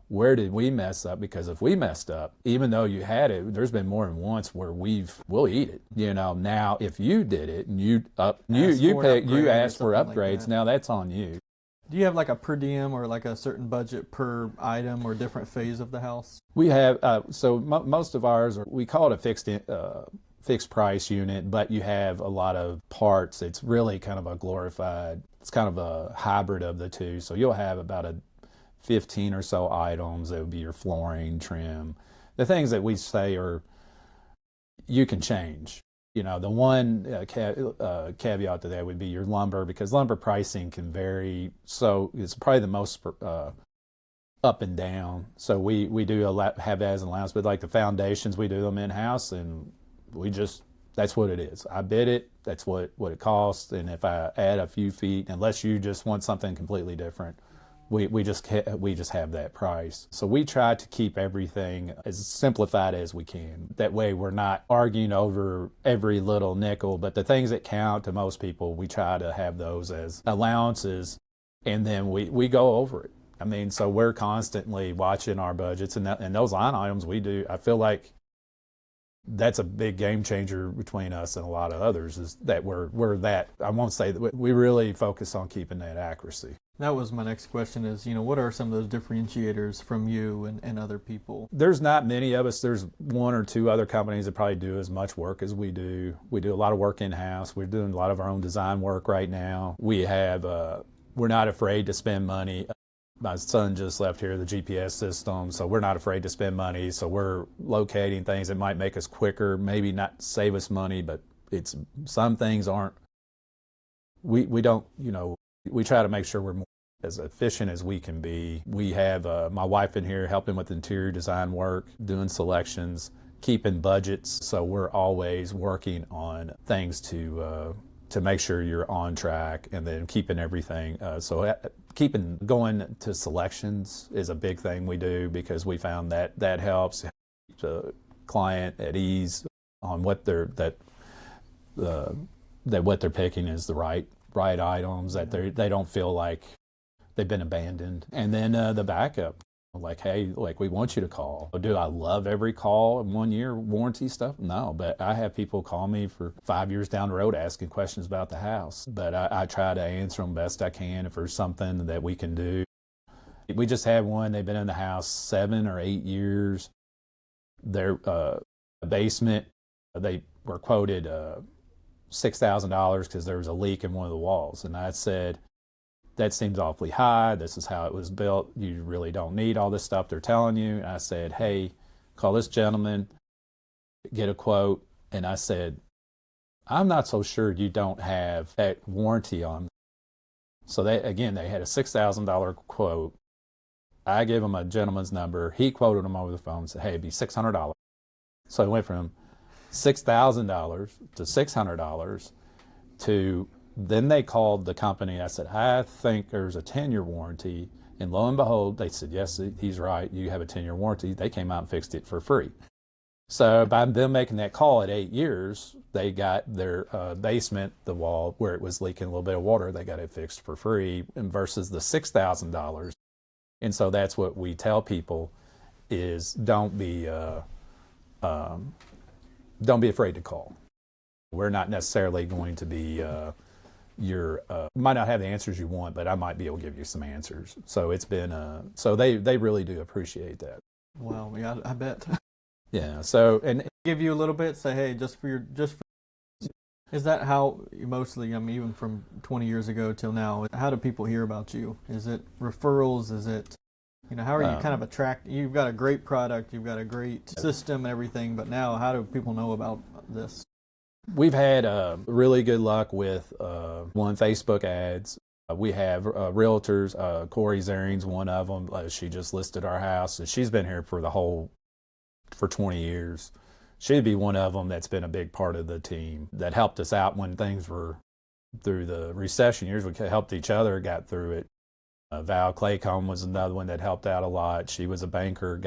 where did we mess up? Because if we messed up, even though you had it, there's been more than once where we'll eat it. Now if you did it and you asked for upgrades, now that's on you. Do you have like a per diem or like a certain budget per item or different phase of the house? We have, most of ours, we call it a fixed price unit, but you have a lot of parts. It's really kind of it's kind of a hybrid of the two. So you'll have about 15 or so items. That would be your flooring, trim. The things that we say you can change. The one caveat to that would be your lumber, because lumber pricing can vary. So it's probably the most up and down. So we do have that as an allowance, but like the foundations, we do them in-house, and that's what it is. I bid it, that's what it costs, and if I add a few feet, unless you just want something completely different, we just have that price. So we try to keep everything as simplified as we can. That way we're not arguing over every little nickel, but the things that count to most people, we try to have those as allowances, and then we go over it. So we're constantly watching our budgets, and those line items we do. I feel like that's a big game changer between us and a lot of others, is that we're that. I won't say that we really focus on keeping that accuracy. That was my next question is, what are some of those differentiators from you and other people? There's not many of us. There's 1 or 2 other companies that probably do as much work as we do. We do a lot of work in-house. We're doing a lot of our own design work right now. We're not afraid to spend money. My son just left here, the GPS system, so we're not afraid to spend money. So we're locating things that might make us quicker, maybe not save us money, but some things aren't. We don't, we try to make sure we're more as efficient as we can be. We have my wife in here helping with interior design work, doing selections, keeping budgets. So we're always working on things to make sure you're on track, and then keeping everything. Keeping going to selections is a big thing we do, because we found that helps keep the client at ease on what they're picking is the right items, that they don't feel like they've been abandoned. And then the backup, like, hey, like, we want you to call. Do I love every call and 1 year warranty stuff? No, but I have people call me for 5 years down the road asking questions about the house. But I try to answer them best I can if there's something that we can do. We just had one, they've been in the house 7 or 8 years. Their basement, they were quoted $6,000 because there was a leak in one of the walls. And I said, that seems awfully high. This is how it was built. You really don't need all this stuff they're telling you. And I said, hey, call this gentleman, get a quote. And I said, I'm not so sure you don't have that warranty on. So they had a $6,000 quote. I gave him a gentleman's number. He quoted him over the phone and said, hey, it'd be $600. So it went from $6,000 to $600 to, then they called the company. I said, I think there's a 10-year warranty. And lo and behold, they said, yes, he's right. You have a 10-year warranty. They came out and fixed it for free. So by them making that call at 8 years, they got their basement, the wall where it was leaking a little bit of water, they got it fixed for free, and versus the $6,000. And so that's what we tell people is don't be afraid to call. We're not necessarily going to be might not have the answers you want, but I might be able to give you some answers. So it's been so they really do appreciate that. Well, yeah, I bet. Yeah. So and give you a little bit, say, hey, is that how you mostly, I mean, even from 20 years ago till now, how do people hear about you? Is it referrals? Is it, how are you kind of you've got a great product, you've got a great system and everything, but now how do people know about this? We've had really good luck with one, Facebook ads. We have realtors. Corey Zaring's one of them. She just listed our house, and she's been here for 20 years. She'd be one of them that's been a big part of the team that helped us out when things were through the recession years. We helped each other, got through it. Val Claycomb was another one that helped out a lot. She was a banker,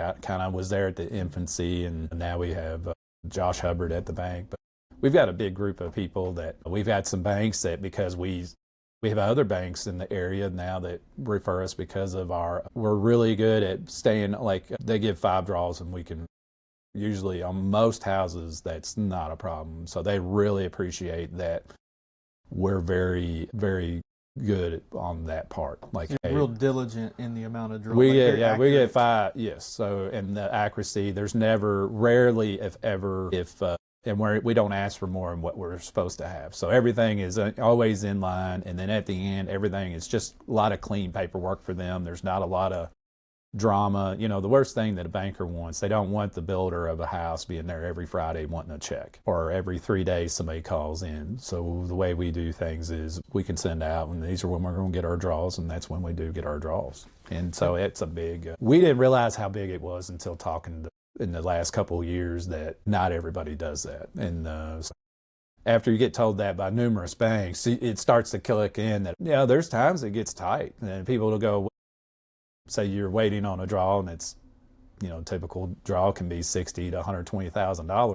was there at the infancy, and now we have Josh Hubbard at the bank. But we've got a big group of people that we've got some banks that, because we have other banks in the area now that refer us because of we're really good at staying, like they give 5 draws and we can, usually on most houses, that's not a problem. So they really appreciate that we're very, very good on that part. Like, so real diligent in the amount of draws. We get 5, yes. So, and the accuracy, there's rarely, if ever, and we don't ask for more than what we're supposed to have. So everything is always in line. And then at the end, everything is just a lot of clean paperwork for them. There's not a lot of drama. The worst thing that a banker wants, they don't want the builder of a house being there every Friday wanting a check, or every 3 days somebody calls in. So the way we do things is we can send out, and these are when we're going to get our draws, and that's when we do get our draws. And so it's a big, we didn't realize how big it was until talking in the last couple of years that not everybody does that. And so after you get told that by numerous banks, it starts to click in that, there's times it gets tight, and people will go, say you're waiting on a draw, and it's, typical draw can be $60,000 to $120,000.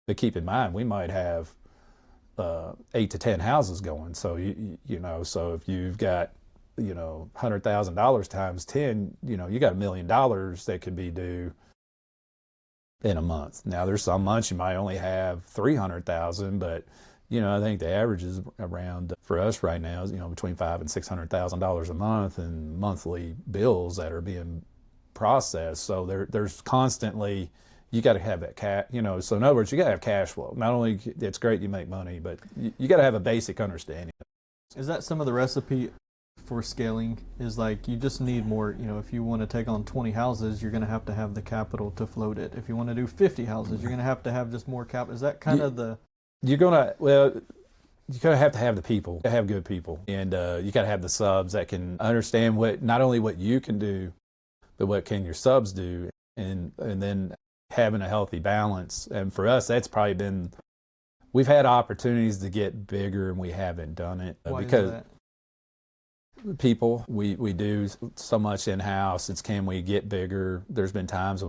But keep in mind, we might have 8 to 10 houses going. So so if you've got $100,000 times 10, you got $1 million that could be due in a month. Now there's some months you might only have 300,000, but I think the average is around, for us right now, is, between $500,000 and $600,000 a month in monthly bills that are being processed. So there's constantly, you got to have that cash, so in other words, you got to have cash flow. Not only it's great you make money, but you got to have a basic understanding. Is that some of the recipe for scaling? Is like, you just need more, if you want to take on 20 houses, you're going to have the capital to float it. If you want to do 50 houses, you're going to have just more capital. Is that kind of the... You're gonna have to have the people, to have good people, and you got to have the subs that can understand not only what you can do, but what can your subs do, and then having a healthy balance. And for us, that's probably been, we've had opportunities to get bigger and we haven't done it. Why because is that? People, we do so much in house. It's, can we get bigger? There's been times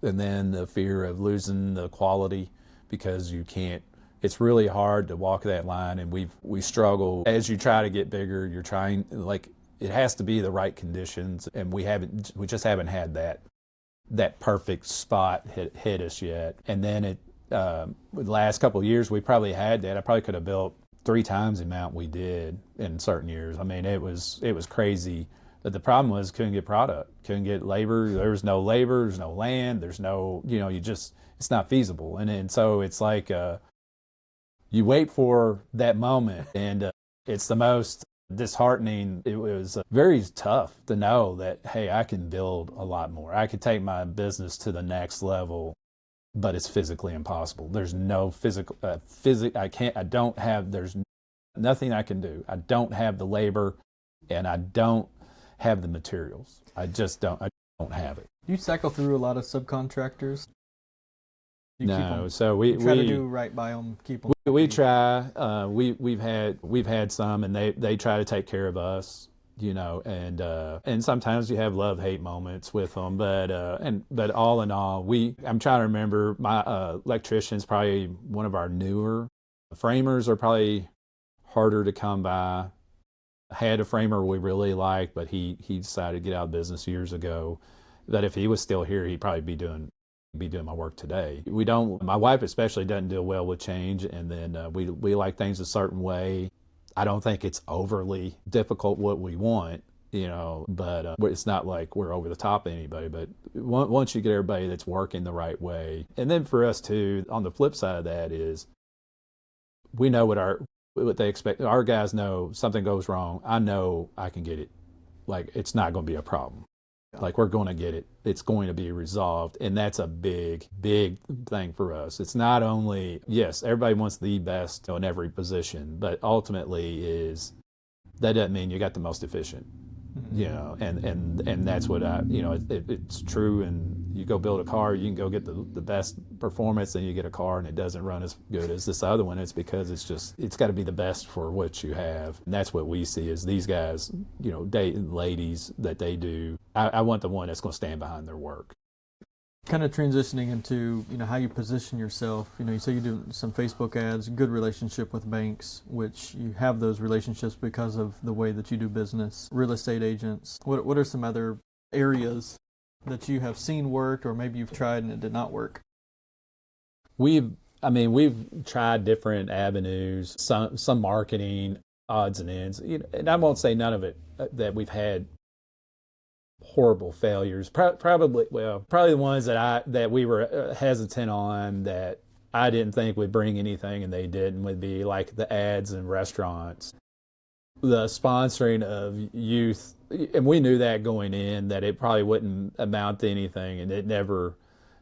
and then the fear of losing the quality, because you can't. It's really hard to walk that line, and we struggle. As you try to get bigger, you're trying, like, it has to be the right conditions, and we just haven't had that perfect spot hit us yet. And then the last couple of years, we probably had that. I probably could have built 3 times the amount we did in certain years. I mean, it was crazy. But the problem was, couldn't get product, couldn't get labor. There was no labor, there's no land, there's no, it's not feasible. And so it's like, you wait for that moment, and it's the most disheartening. It was very tough to know that, hey, I can build a lot more. I could take my business to the next level, but it's physically impossible. There's no there's nothing I can do. I don't have the labor, and I don't have the materials. I don't have it. You cycle through a lot of subcontractors. You keep No, 'em- so you try to do right by them, keep them. we try. We've had some, and they try to take care of us, and sometimes you have love-hate moments with them, but all in all, I'm trying to remember, my electrician's probably one of our newer. Framers are probably harder to come by. I had a framer we really liked, but he decided to get out of business years ago. That if he was still here, he'd probably be doing my work today. My wife especially doesn't deal well with change, and then we like things a certain way. I don't think it's overly difficult what we want, but it's not like we're over the top of anybody. But once you get everybody that's working the right way, and then for us too, on the flip side of that is, we know what they expect. Our guys know something goes wrong. I know I can get it. Like, it's not going to be a problem. Like, we're going to get it. It's going to be resolved. And that's a big, big thing for us. It's not only, yes, everybody wants the best in every position, but ultimately that doesn't mean you got the most efficient, and that's what it's true. And you go build a car, you can go get the best performance, and you get a car and it doesn't run as good as this other one. It's because it's got to be the best for what you have. And that's what we see is these guys, ladies, that they do. I want the one that's going to stand behind their work. Kind of transitioning into, how you position yourself. You say you do some Facebook ads, good relationship with banks, which you have those relationships because of the way that you do business. Real estate agents. What are some other areas that you have seen work, or maybe you've tried and it did not work? We've tried different avenues, some marketing, odds and ends, and I won't say none of it that we've had horrible failures. Probably the ones that we were hesitant on, that I didn't think would bring anything and they didn't, would be like the ads in restaurants, the sponsoring of youth, and we knew that going in, that it probably wouldn't amount to anything, and it never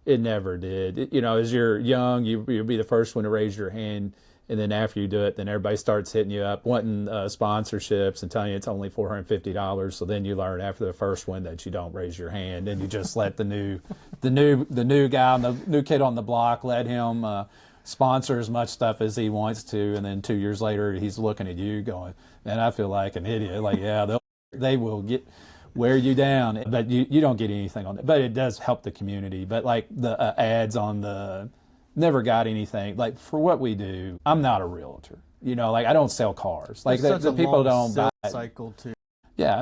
did. As you're young, you'll be the first one to raise your hand, and then after you do it, then everybody starts hitting you up wanting sponsorships and telling you it's only $450. So then you learn after the first one that you don't raise your hand, and you just let the new guy, the new kid on the block, let him sponsor as much stuff as he wants to, and then 2 years later he's looking at you going, "Man, I feel like an idiot." Like, yeah, they will wear you down, but you don't get anything on it. But it does help the community. But like the ads on the, never got anything. Like, for what we do, I'm not a realtor. I don't sell cars. Like, the people don't buy it. Cycle too. Yeah,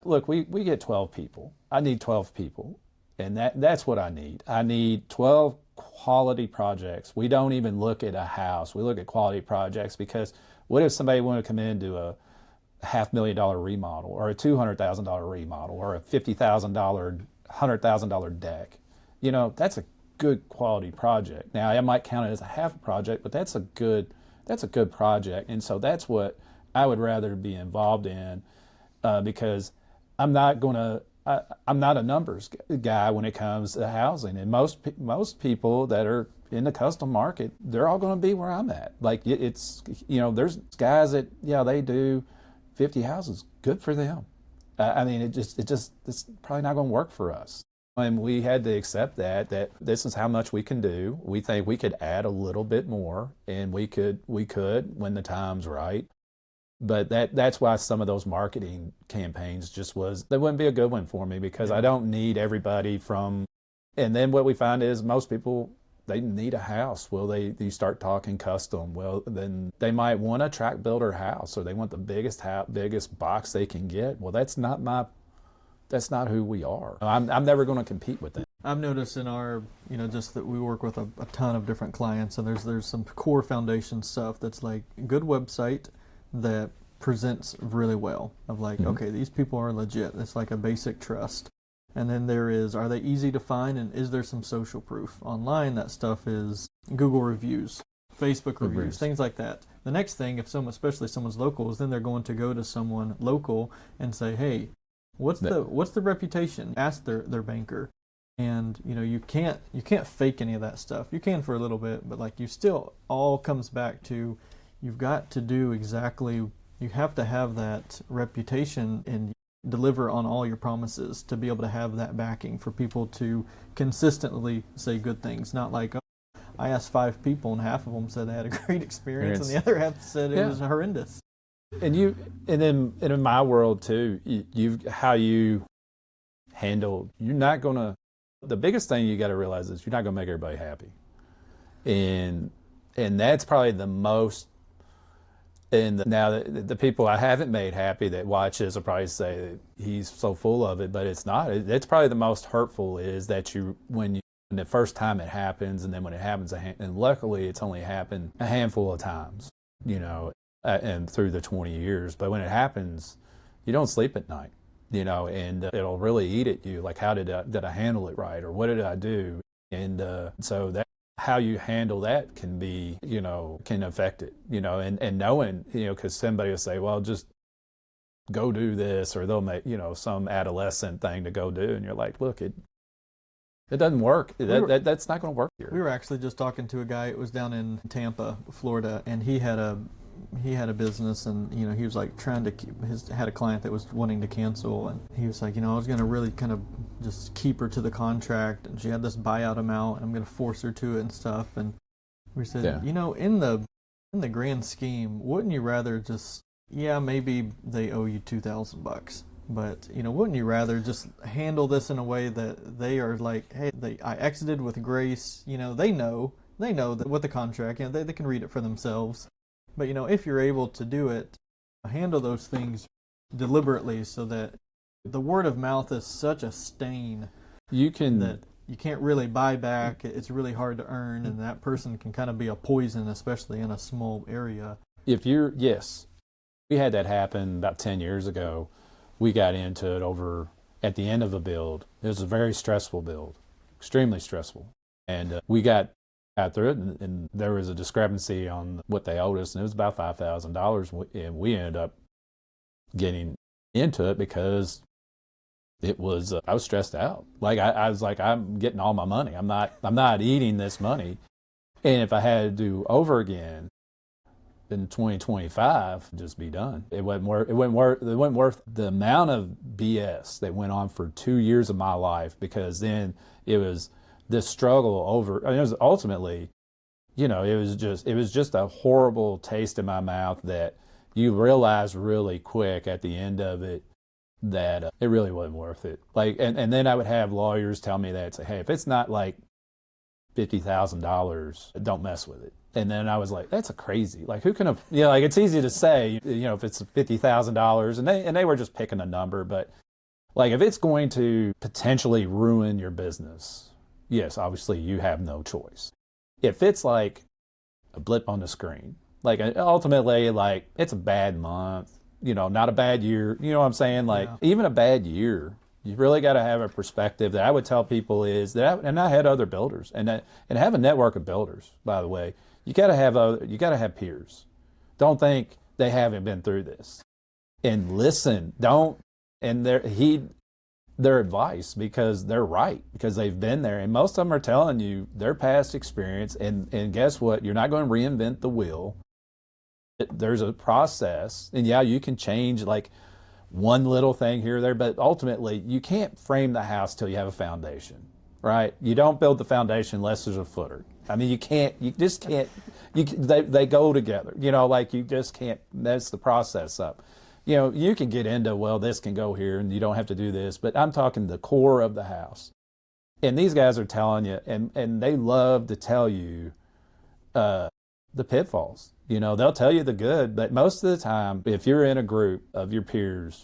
look, we get 12 people. I need 12 people, and that's what I need. I need 12 quality projects. We don't even look at a house. We look at quality projects, because what if somebody wanted to come in and do a $500,000 remodel, or a $200,000 remodel, or a $50,000, $100,000 deck? That's a good quality project. Now, I might count it as a half project, but that's a good project. And so that's what I would rather be involved in, because I'm not a numbers guy when it comes to housing. And most people that are in the custom market, they're all going to be where I'm at. Like, it's there's guys that they do 50 houses. Good for them. It's probably not going to work for us. And we had to accept that this is how much we can do. We think we could add a little bit more, and we could when the time's right. But that's why some of those marketing campaigns they wouldn't be a good one for me, because I don't need everybody from. And then what we find is most people, they need a house. Well, you start talking custom. Well, then they might want a track builder house, or they want the biggest box they can get. Well, that's not who we are. I'm never going to compete with them. I've noticed in our, just that we work with a ton of different clients, and there's some core foundation stuff that's like a good website that presents really well, of like, okay, these people are legit. It's like a basic trust. And then are they easy to find, and is there some social proof? Online, that stuff is Google reviews, Facebook reviews, things like that. The next thing, especially someone's local, is then they're going to go to someone local and say, hey, what's the reputation? Ask their banker. And you can't fake any of that stuff. You can for a little bit, but like, you still, all comes back to, you've got to do exactly, you have to have that reputation and deliver on all your promises to be able to have that backing for people to consistently say good things. Not like, oh, I asked 5 people, and half of them said they had a great experience, and the other half said it was horrendous. And in my world too, how you handle. You're not gonna. The biggest thing you got to realize is you're not gonna make everybody happy, and that's probably the most. And now the people I haven't made happy that watch this will probably say that he's so full of it, but it's not. It's probably the most hurtful is that when the first time it happens, and then when it happens, and luckily it's only happened a handful of times, and through the 20 years. But when it happens, you don't sleep at night, and it'll really eat at you. Like, how did I handle it right, or what did I do? And so that. How you handle that can be, can affect it, and knowing, because somebody will say, well, just go do this, or they'll make, some adolescent thing to go do. And you're like, look, it doesn't work. That's not going to work here. We were actually just talking to a guy. It was down in Tampa, Florida, and he had a business, and he was like trying to had a client that was wanting to cancel, and he was like, I was going to really kind of just keep her to the contract, and she had this buyout amount, and I'm going to force her to it and stuff. And we said, in the grand scheme, wouldn't you rather just, maybe they owe you $2,000, but wouldn't you rather just handle this in a way that they are like, hey, I exited with grace, they know that with the contract, they can read it for themselves. But, if you're able to do it, handle those things deliberately so that the word of mouth is such a stain that you can't really buy back. It's really hard to earn, and that person can kind of be a poison, especially in a small area. Yes, we had that happen about 10 years ago. We got into it at the end of a build. It was a very stressful build, extremely stressful. And we got through it, and there was a discrepancy on what they owed us, and it was about $5,000, and we ended up getting into it because it was I was stressed out. Like I was like, I'm getting all my money. I'm not eating this money, and if I had to do over again in 2025, just be done. It wasn't worth the amount of BS that went on for 2 years of my life, because then it was this struggle over. It was ultimately, it was just a horrible taste in my mouth that you realize really quick at the end of it that it really wasn't worth it. Like, and then I would have lawyers tell me that, say, hey, if it's not like $50,000, don't mess with it. And then I was like, that's crazy. Like, who can have, like, it's easy to say, if it's $50,000, and they were just picking a number, but like, if it's going to potentially ruin your business, yes, obviously you have no choice. If it's like a blip on the screen, like ultimately, like, it's a bad month, not a bad year, you know what I'm saying? Like, even a bad year, you really got to have a perspective that I would tell people is that, and I had other builders, and have a network of builders, by the way. You got to have peers. Don't think they haven't been through this, and listen. Their advice, because they're right, because they've been there, and most of them are telling you their past experience, and guess what? You're not going to reinvent the wheel. There's a process, and you can change like one little thing here or there, but ultimately you can't frame the house till you have a foundation, right? You don't build the foundation unless there's a footer. I mean, you just can't, they go together, like, you just can't mess the process up. You can get into, well, this can go here and you don't have to do this, but I'm talking the core of the house. And these guys are telling you, and they love to tell you the pitfalls. They'll tell you the good, but most of the time, if you're in a group of your peers,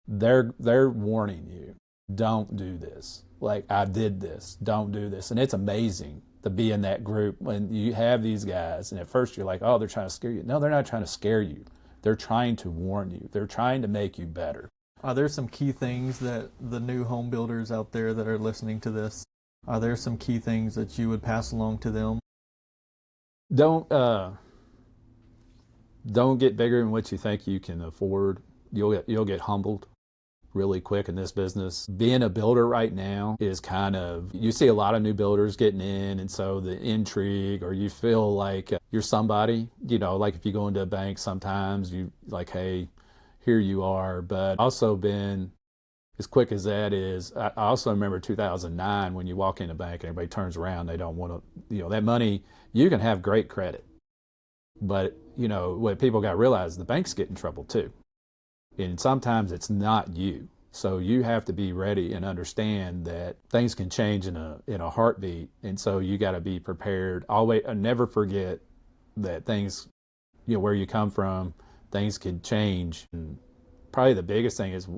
they're warning you, don't do this. Like, I did this, don't do this. And it's amazing to be in that group when you have these guys, and at first you're like, oh, they're trying to scare you. No, they're not trying to scare you. They're trying to warn you. They're trying to make you better. Are there some key things that the new home builders out there that are listening to this, are there some key things that you would pass along to them? Don't get bigger than what you think you can afford. You'll get humbled really quick in this business. Being a builder right now is kind of, you see a lot of new builders getting in, and so the intrigue, or you feel like you're somebody, like if you go into a bank sometimes, you like, hey, here you are. But also been as quick as that is, I also remember 2009 when you walk in the bank and everybody turns around, they don't want to, that money, you can have great credit. But, what people got to realize, the banks get in trouble too. And sometimes it's not you. So you have to be ready and understand that things can change in a heartbeat. And so you got to be prepared. Always, never forget that things, where you come from, things can change. And probably the biggest thing is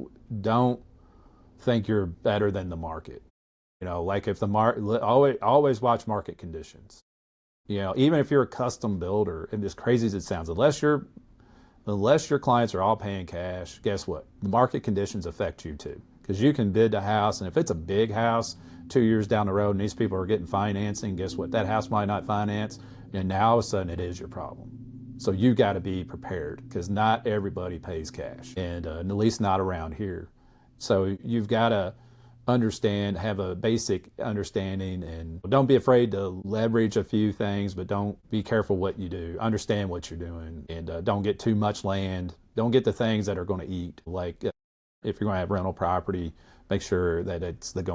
don't think you're better than the market. Like if the market, always watch market conditions. Even if you're a custom builder, and as crazy as it sounds, unless your clients are all paying cash, guess what? The market conditions affect you too. Because you can bid a house, and if it's a big house 2 years down the road and these people are getting financing, guess what? That house might not finance, and now all of a sudden it is your problem. So you got to be prepared, because not everybody pays cash, and at least not around here. So you've got to understand, have a basic understanding, and don't be afraid to leverage a few things, but don't be careful what you do. Understand what you're doing, and don't get too much land. Don't get the things that are going to eat. Like if you're going to have rental property, make sure that it's that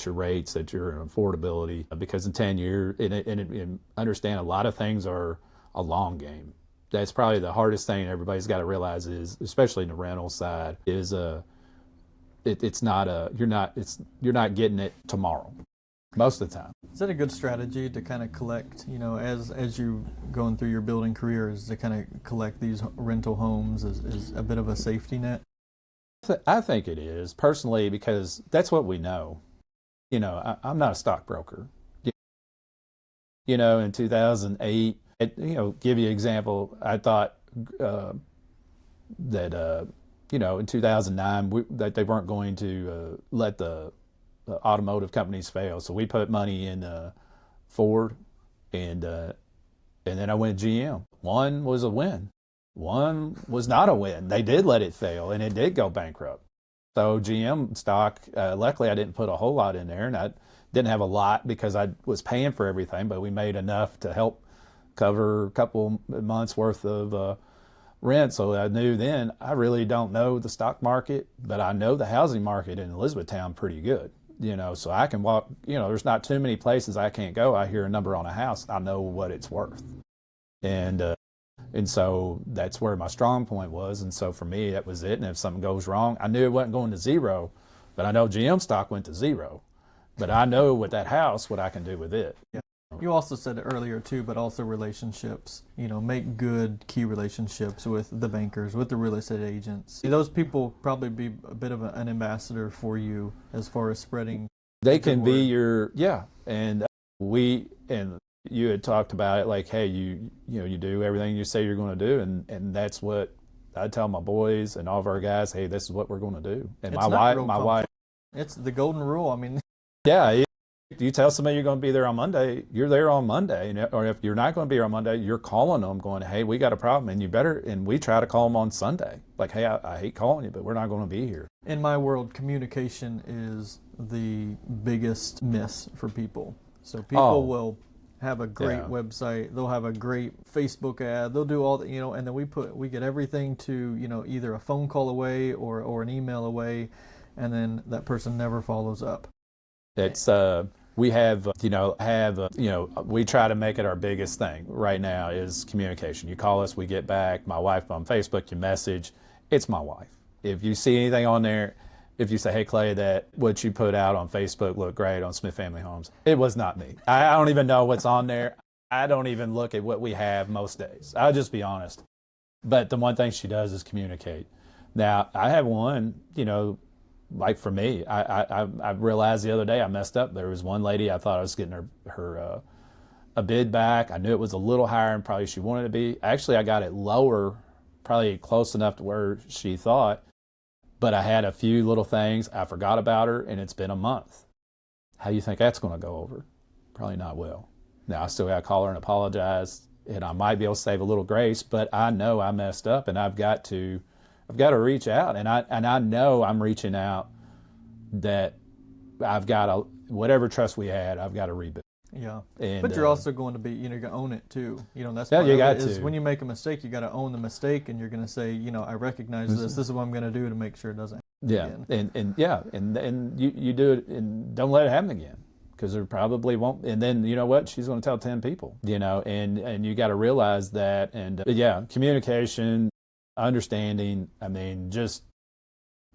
your rates, that your affordability, because in 10 years, and understand a lot of things are a long game. That's probably the hardest thing everybody's got to realize is, especially in the rental side, is you're not getting it tomorrow most of the time. Is that a good strategy to kind of collect, as you going through your building career, is to kind of collect these rental homes as a bit of a safety net? I think it is, personally, because that's what we know. I'm not a stockbroker. In 2008, give you an example, I thought that in 2009 that they weren't going to let the automotive companies fail, so we put money in Ford, and then I went GM. One was a win, one was not a win. They did let it fail, and it did go bankrupt. So GM stock, luckily I didn't put a whole lot in there, and I didn't have a lot because I was paying for everything, but we made enough to help cover a couple months worth of rent. So I knew then, I really don't know the stock market, but I know the housing market in Elizabethtown pretty good. So I can walk, there's not too many places I can't go. I hear a number on a house, I know what it's worth. And so that's where my strong point was. And so for me, that was it. And if something goes wrong, I knew it wasn't going to zero, but I know GM stock went to zero. But I know with that house, what I can do with it. Yeah. You also said it earlier too, but also relationships. Make good key relationships with the bankers, with the real estate agents. Those people probably be a bit of an ambassador for you as far as spreading. They can be your, and you had talked about it like, hey, you do everything you say you're going to do, and that's what I tell my boys and all of our guys. Hey, this is what we're going to do. And my wife, it's the golden rule. Yeah. You tell somebody you're going to be there on Monday, you're there on Monday. Or if you're not going to be there on Monday, you're calling them going, hey, we got a problem, and we try to call them on Sunday. Like, hey, I hate calling you, but we're not going to be here. In my world, communication is the biggest miss for people. So people will have a great website, they'll have a great Facebook ad, they'll do all that, and then we get everything to, either a phone call away or an email away, and then that person never follows up. It's we have we try to make it our biggest thing right now is communication. You call us, we get back. My wife on Facebook, you message. It's my wife. If you see anything on there, if you say, hey Clay, that what you put out on Facebook looked great on Smith Family Homes, it was not me. I don't even know what's on there. I don't even look at what we have most days. I'll just be honest. But the one thing she does is communicate. Now I have one, like for me, I realized the other day I messed up. There was one lady, I thought I was getting her a bid back. I knew it was a little higher than probably she wanted to be. Actually, I got it lower, probably close enough to where she thought. But I had a few little things. I forgot about her, and it's been a month. How do you think that's going to go over? Probably not well. Now, I still got to call her and apologize, and I might be able to save a little grace, but I know I messed up, and I've got to reach out, and I know I'm reaching out, that I've got to, whatever trust we had, I've got to rebuild. Yeah, but you're also going to be, you're going to own it too. That's part you got to. Is when you make a mistake, you got to own the mistake, and you're going to say, I recognize this. This is what I'm going to do to make sure it doesn't. Yeah, again. and you do it and don't let it happen again, because there probably won't. And then you know what? She's going to tell 10 people, and you got to realize that. And yeah, communication, understanding. I mean, just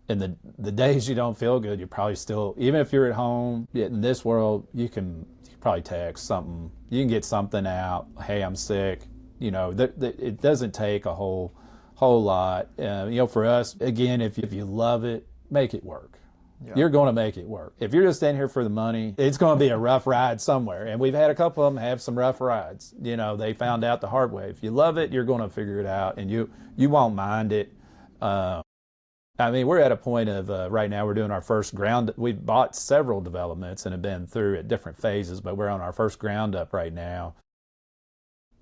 in the days you don't feel good, you're probably still, even if you're at home in this world, you can probably text something. You can get something out. Hey, I'm sick. It doesn't take a whole lot. For us, again, if you love it, make it work. Yeah. You're going to make it work. If you're just in here for the money, it's going to be a rough ride somewhere. And we've had a couple of them have some rough rides. They found out the hard way. If you love it, you're going to figure it out, and you won't mind it. We're at a point of right now we're doing our first ground. We've bought several developments and have been through at different phases, but we're on our first ground up right now.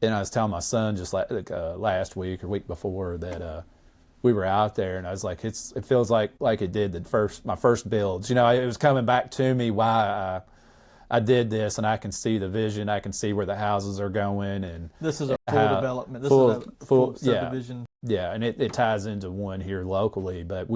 And I was telling my son just last week or week before that we were out there, and I was like, it feels like it did my first builds. It was coming back to me why I did this, and I can see the vision. I can see where the houses are going, and this is a full development. This is a full subdivision. Yeah, and it ties into one here locally, but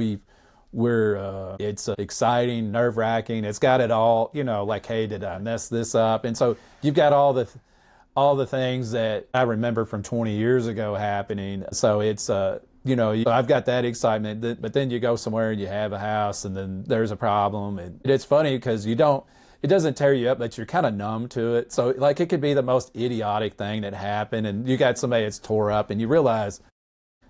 it's exciting, nerve-wracking. It's got it all. Like, hey, did I mess this up? And so you've got all the things that I remember from 20 years ago happening. So it's I've got that excitement, but then you go somewhere and you have a house, and then there's a problem, and it's funny because it doesn't tear you up, but you're kind of numb to it. So like it could be the most idiotic thing that happened, and you got somebody that's tore up, and you realize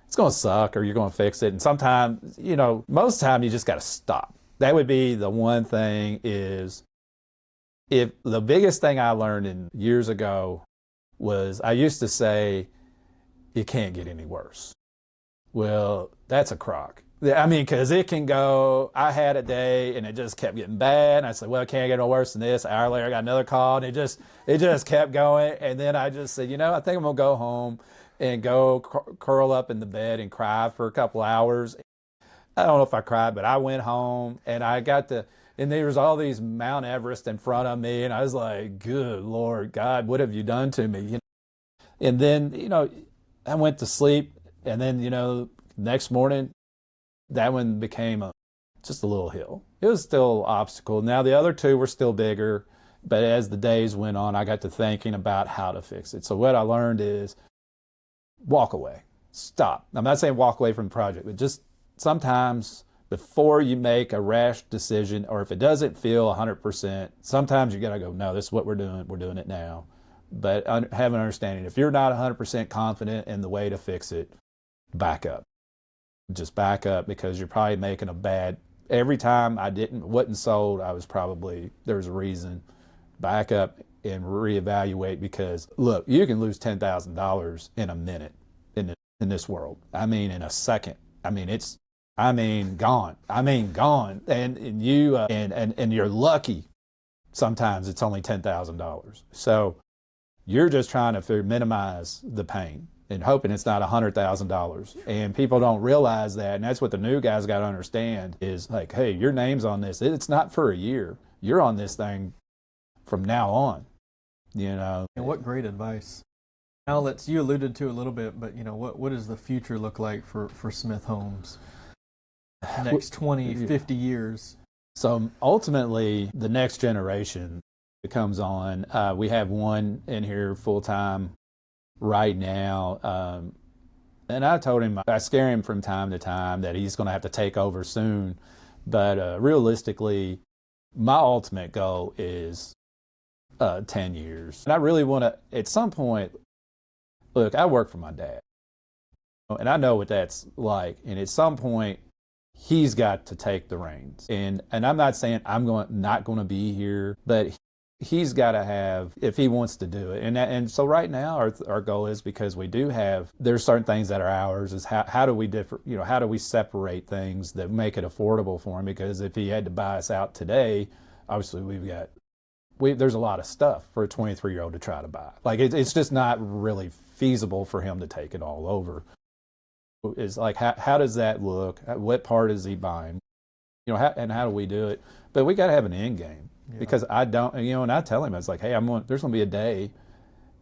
it's going to suck, or you're going to fix it. And sometimes, most of the time you just got to stop. That would be the one thing. Is if the biggest thing I learned years ago was I used to say, it can't get any worse. Well, that's a crock. Because it can go, I had a day and it just kept getting bad. And I said, well, it can't get no worse than this. An hour later, I got another call, and it just kept going. And then I just said, I think I'm going to go home and go curl up in the bed and cry for a couple hours. I don't know if I cried, but I went home, and and there was all these Mount Everest in front of me, and I was like, good Lord, God, what have you done to me? And then, I went to sleep, and then, next morning, that one became just a little hill. It was still an obstacle. Now, the other two were still bigger, but as the days went on, I got to thinking about how to fix it. So what I learned is walk away, stop. I'm not saying walk away from the project, but just sometimes before you make a rash decision, or if it doesn't feel 100%, sometimes you got to go, no, this is what we're doing it now. But have an understanding, if you're not 100% confident in the way to fix it, back up. Just back up, because you're probably making every time wasn't sold, there was a reason. Back up and reevaluate, because look, you can lose $10,000 in a minute in this world. In a second. Gone. Gone. And you and you're lucky. Sometimes it's only $10,000. So you're just trying to minimize the pain and hoping it's not $100,000. And people don't realize that. And that's what the new guys got to understand is like, hey, your name's on this. It's not for a year. You're on this thing from now on, And what great advice. Now you alluded to a little bit, but what does the future look like for Smith Homes? Next 20, 50 years. So ultimately, the next generation that comes on, we have one in here full-time right now. And I told him, I scare him from time to time that he's going to have to take over soon. But realistically, my ultimate goal is 10 years. And I really want to, at some point, look, I work for my dad. And I know what that's like. And at some point, he's got to take the reins. And I'm not saying I'm not going to be here, but he's got to have, if he wants to do it. And so right now our goal is, because there's certain things that are ours, is how do we differ, how do we separate things that make it affordable for him? Because if he had to buy us out today, obviously there's a lot of stuff for a 23-year-old to try to buy. Like it's just not really feasible for him to take it all over. It's like, how does that look? What part is he buying? And how do we do it? But we got to have an end game. Yeah. Because I don't, and I tell him, I was like, hey, there's going to be a day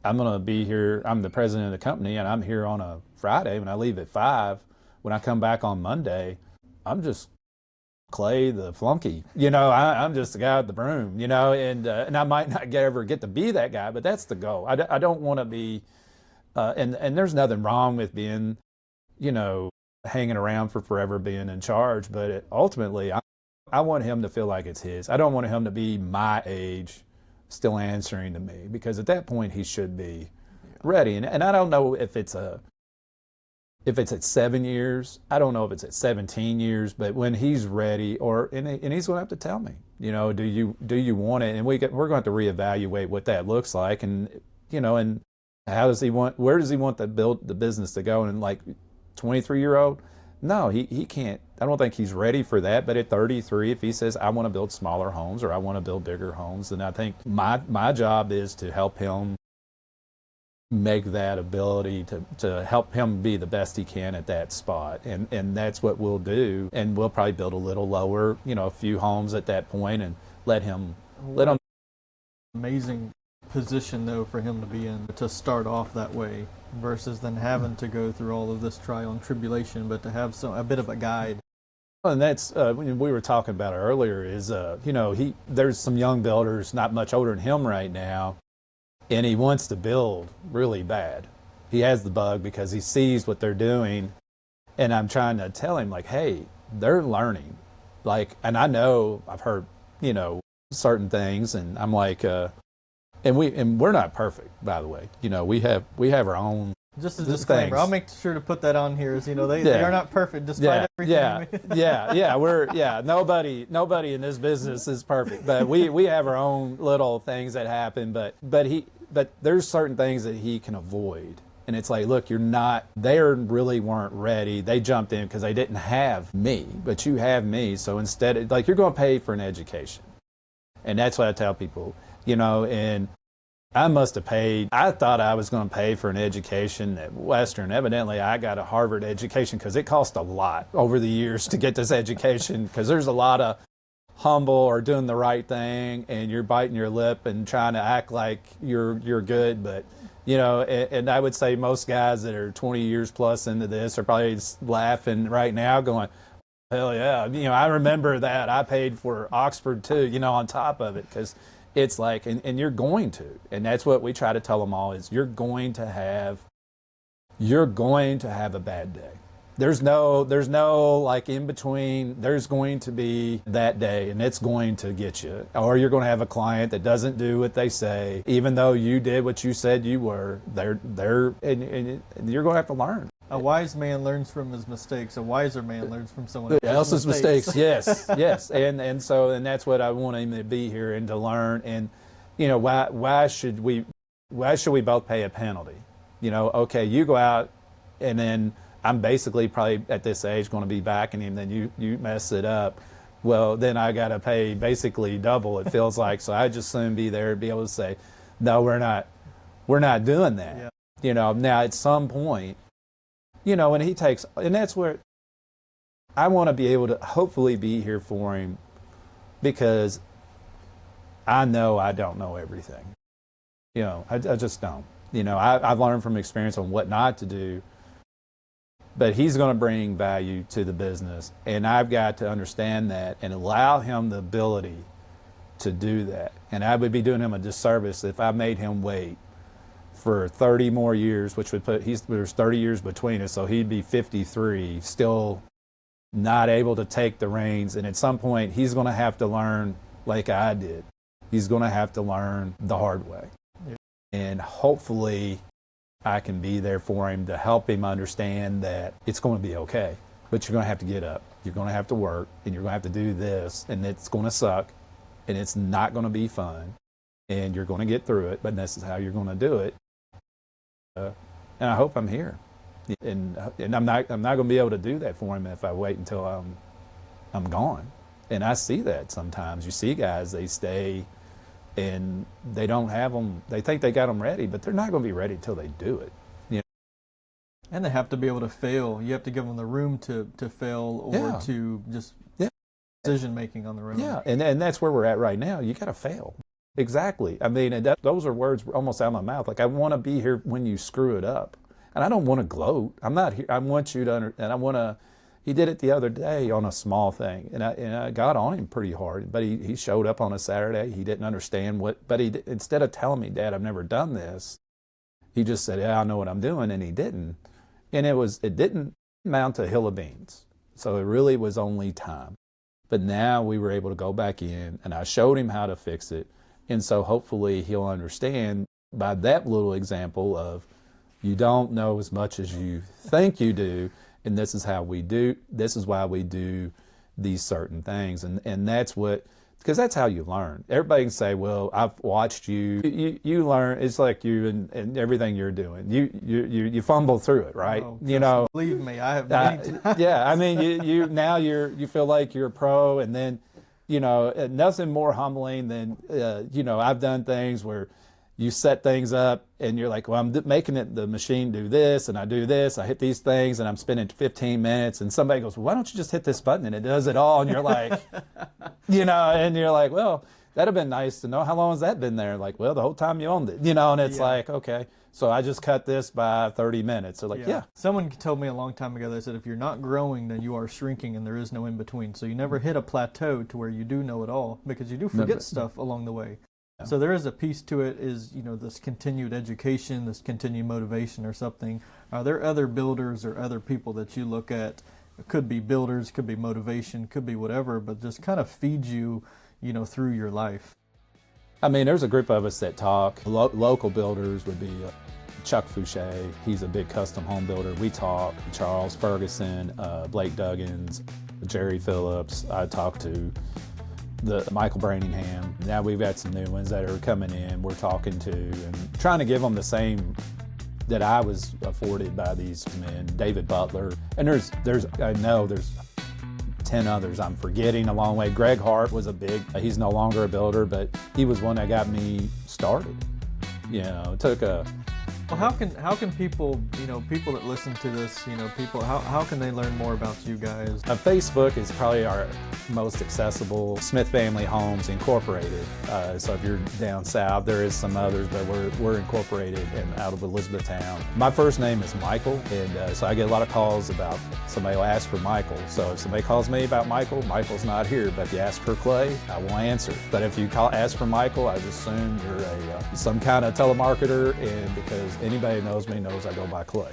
I'm going to be here. I'm the president of the company, and I'm here on a Friday when I leave at 5. When I come back on Monday, I'm just Clay the flunky, I'm just the guy with the broom, and I might not ever get to be that guy, but that's the goal. I don't want to be, and there's nothing wrong with being, hanging around for forever being in charge, but ultimately I want him to feel like it's his. I don't want him to be my age still answering to me, because at that point he should be ready. And I don't know if it's at 7 years, I don't know if it's at 17 years, but when he's ready, and he's going to have to tell me, do you want it? And we're going to have to reevaluate what that looks like, and and where does he want the business to go? And like 23-year-old, no, he can't. I don't think he's ready for that. But at 33, if he says I want to build smaller homes or I want to build bigger homes, then I think my job is to help him make that ability to help him be the best he can at that spot. And that's what we'll do. And we'll probably build a little lower, a few homes at that point, and let him. Amazing position though for him to be in, to start off that way versus then having to go through all of this trial and tribulation, but to have a bit of a guide. And that's when we were talking about it earlier, is there's some young builders not much older than him right now, and he wants to build really bad. He has the bug because he sees what they're doing, and I'm trying to tell him, like, hey, they're learning, and I know I've heard certain things, and I'm like, and we're not perfect, by the way. We have our own. Just a disclaimer, things. I'll make sure to put that on here. They are not perfect despite everything. Nobody in this business is perfect, but we have our own little things that happen. But there's certain things that he can avoid, and it's like, look, they really weren't ready. They jumped in because they didn't have me, but you have me. So instead, you're going to pay for an education, and that's what I tell people. And I must have paid. I thought I was going to pay for an education at Western. Evidently, I got a Harvard education because it cost a lot over the years to get this education, because there's a lot of humble or doing the right thing, and you're biting your lip and trying to act like you're good. But, and I would say most guys that are 20 years plus into this are probably laughing right now going, hell yeah. I remember that. I paid for Oxford too, on top of it, because it's like, and you're going to, and that's what we try to tell them all, is you're going to have a bad day. There's no in between. There's going to be that day, and it's going to get you. Or you're going to have a client that doesn't do what they say, even though you did what you said you were. And you're going to have to learn. A wise man learns from his mistakes. A wiser man learns from someone else's mistakes. Yes. And so that's what I want him to be here and to learn. And why should we both pay a penalty? Okay, you go out, and then I'm basically probably at this age going to be backing him. Then you mess it up. Well, then I got to pay basically double. It feels like. So I just soon be there and be able to say, no, we're not doing that. Yeah. Now at some point. And that's where I want to be able to hopefully be here for him, because I know I don't know everything. I just don't. I've learned from experience on what not to do, but he's going to bring value to the business, and I've got to understand that and allow him the ability to do that. And I would be doing him a disservice if I made him wait for 30 more years, which would there's 30 years between us, so he'd be 53, still not able to take the reins. And at some point, he's going to have to learn, like I did. He's going to have to learn the hard way. Yeah. And hopefully, I can be there for him to help him understand that it's going to be okay. But you're going to have to get up. You're going to have to work, and you're going to have to do this, and it's going to suck, and it's not going to be fun, and you're going to get through it, but this is how you're going to do it. And I hope I'm here, and I'm not going to be able to do that for him if I wait until I'm gone. And I see that sometimes. You see guys, they stay and they don't have them. They think they got them ready, but they're not going to be ready till they do it. And they have to be able to fail. You have to give them the room to fail, or to just decision making on their own. Yeah, and that's where we're at right now. You got to fail. Exactly. I mean, those are words almost out of my mouth. Like, I want to be here when you screw it up, and I don't want to gloat. I'm not here. I want you to and I want to, He did it the other day on a small thing, and I got on him pretty hard. But he showed up on a Saturday. He didn't understand but instead of telling me, Dad, I've never done this, he just said, yeah, I know what I'm doing, and he didn't. And it didn't amount to a hill of beans. So it really was only time. But now we were able to go back in, and I showed him how to fix it. And so hopefully he'll understand by that little example of, you don't know as much as you think you do, and this is why we do these certain things. And that's because that's how you learn. Everybody can say, well, I've watched you. You learn. It's like you and everything you're doing. You fumble through it, right? Oh, you know. Believe me, I have many times. Yeah, I mean, you feel like you're a pro, and then, nothing more humbling than, I've done things where you set things up and you're like, well, I'm making the machine do this, and I do this, I hit these things, and I'm spending 15 minutes, and somebody goes, well, why don't you just hit this button and it does it all? And you're like, and you're like, well, that'd have been nice to know. How long has that been there? Like, well, the whole time you owned it, and it's like, okay, so I just cut this by 30 minutes. They're like, yeah. Someone told me a long time ago, they said, if you're not growing, then you are shrinking, and there is no in between. So you never hit a plateau to where you do know it all, because you do forget stuff along the way. So there is a piece to it, is, this continued education, this continued motivation or something. Are there other builders or other people that you look at? It could be builders, could be motivation, could be whatever, but just kind of feed you, through your life. I mean, there's a group of us that talk. Local builders would be Chuck Fouché. He's a big custom home builder. We talk. Charles Ferguson, Blake Duggins, Jerry Phillips. I talk to the Michael Branningham. Now we've got some new ones that are coming in, we're talking to, and trying to give them the same that I was afforded by these men. David Butler, and I know there's 10 others I'm forgetting along the way. Greg Hart was he's no longer a builder, but he was one that got me started. It took Well, how can people, people that listen to this, how can they learn more about you guys? Facebook is probably our most accessible. Smith Family Homes Incorporated. So if you're down south, there is some others, but we're incorporated and out of Elizabethtown. My first name is Michael, and so I get a lot of calls about somebody will ask for Michael. So if somebody calls me about Michael, Michael's not here. But if you ask for Clay, I will answer. But if you ask for Michael, I just assume you're some kind of telemarketer, and because anybody knows me knows I go by Clay.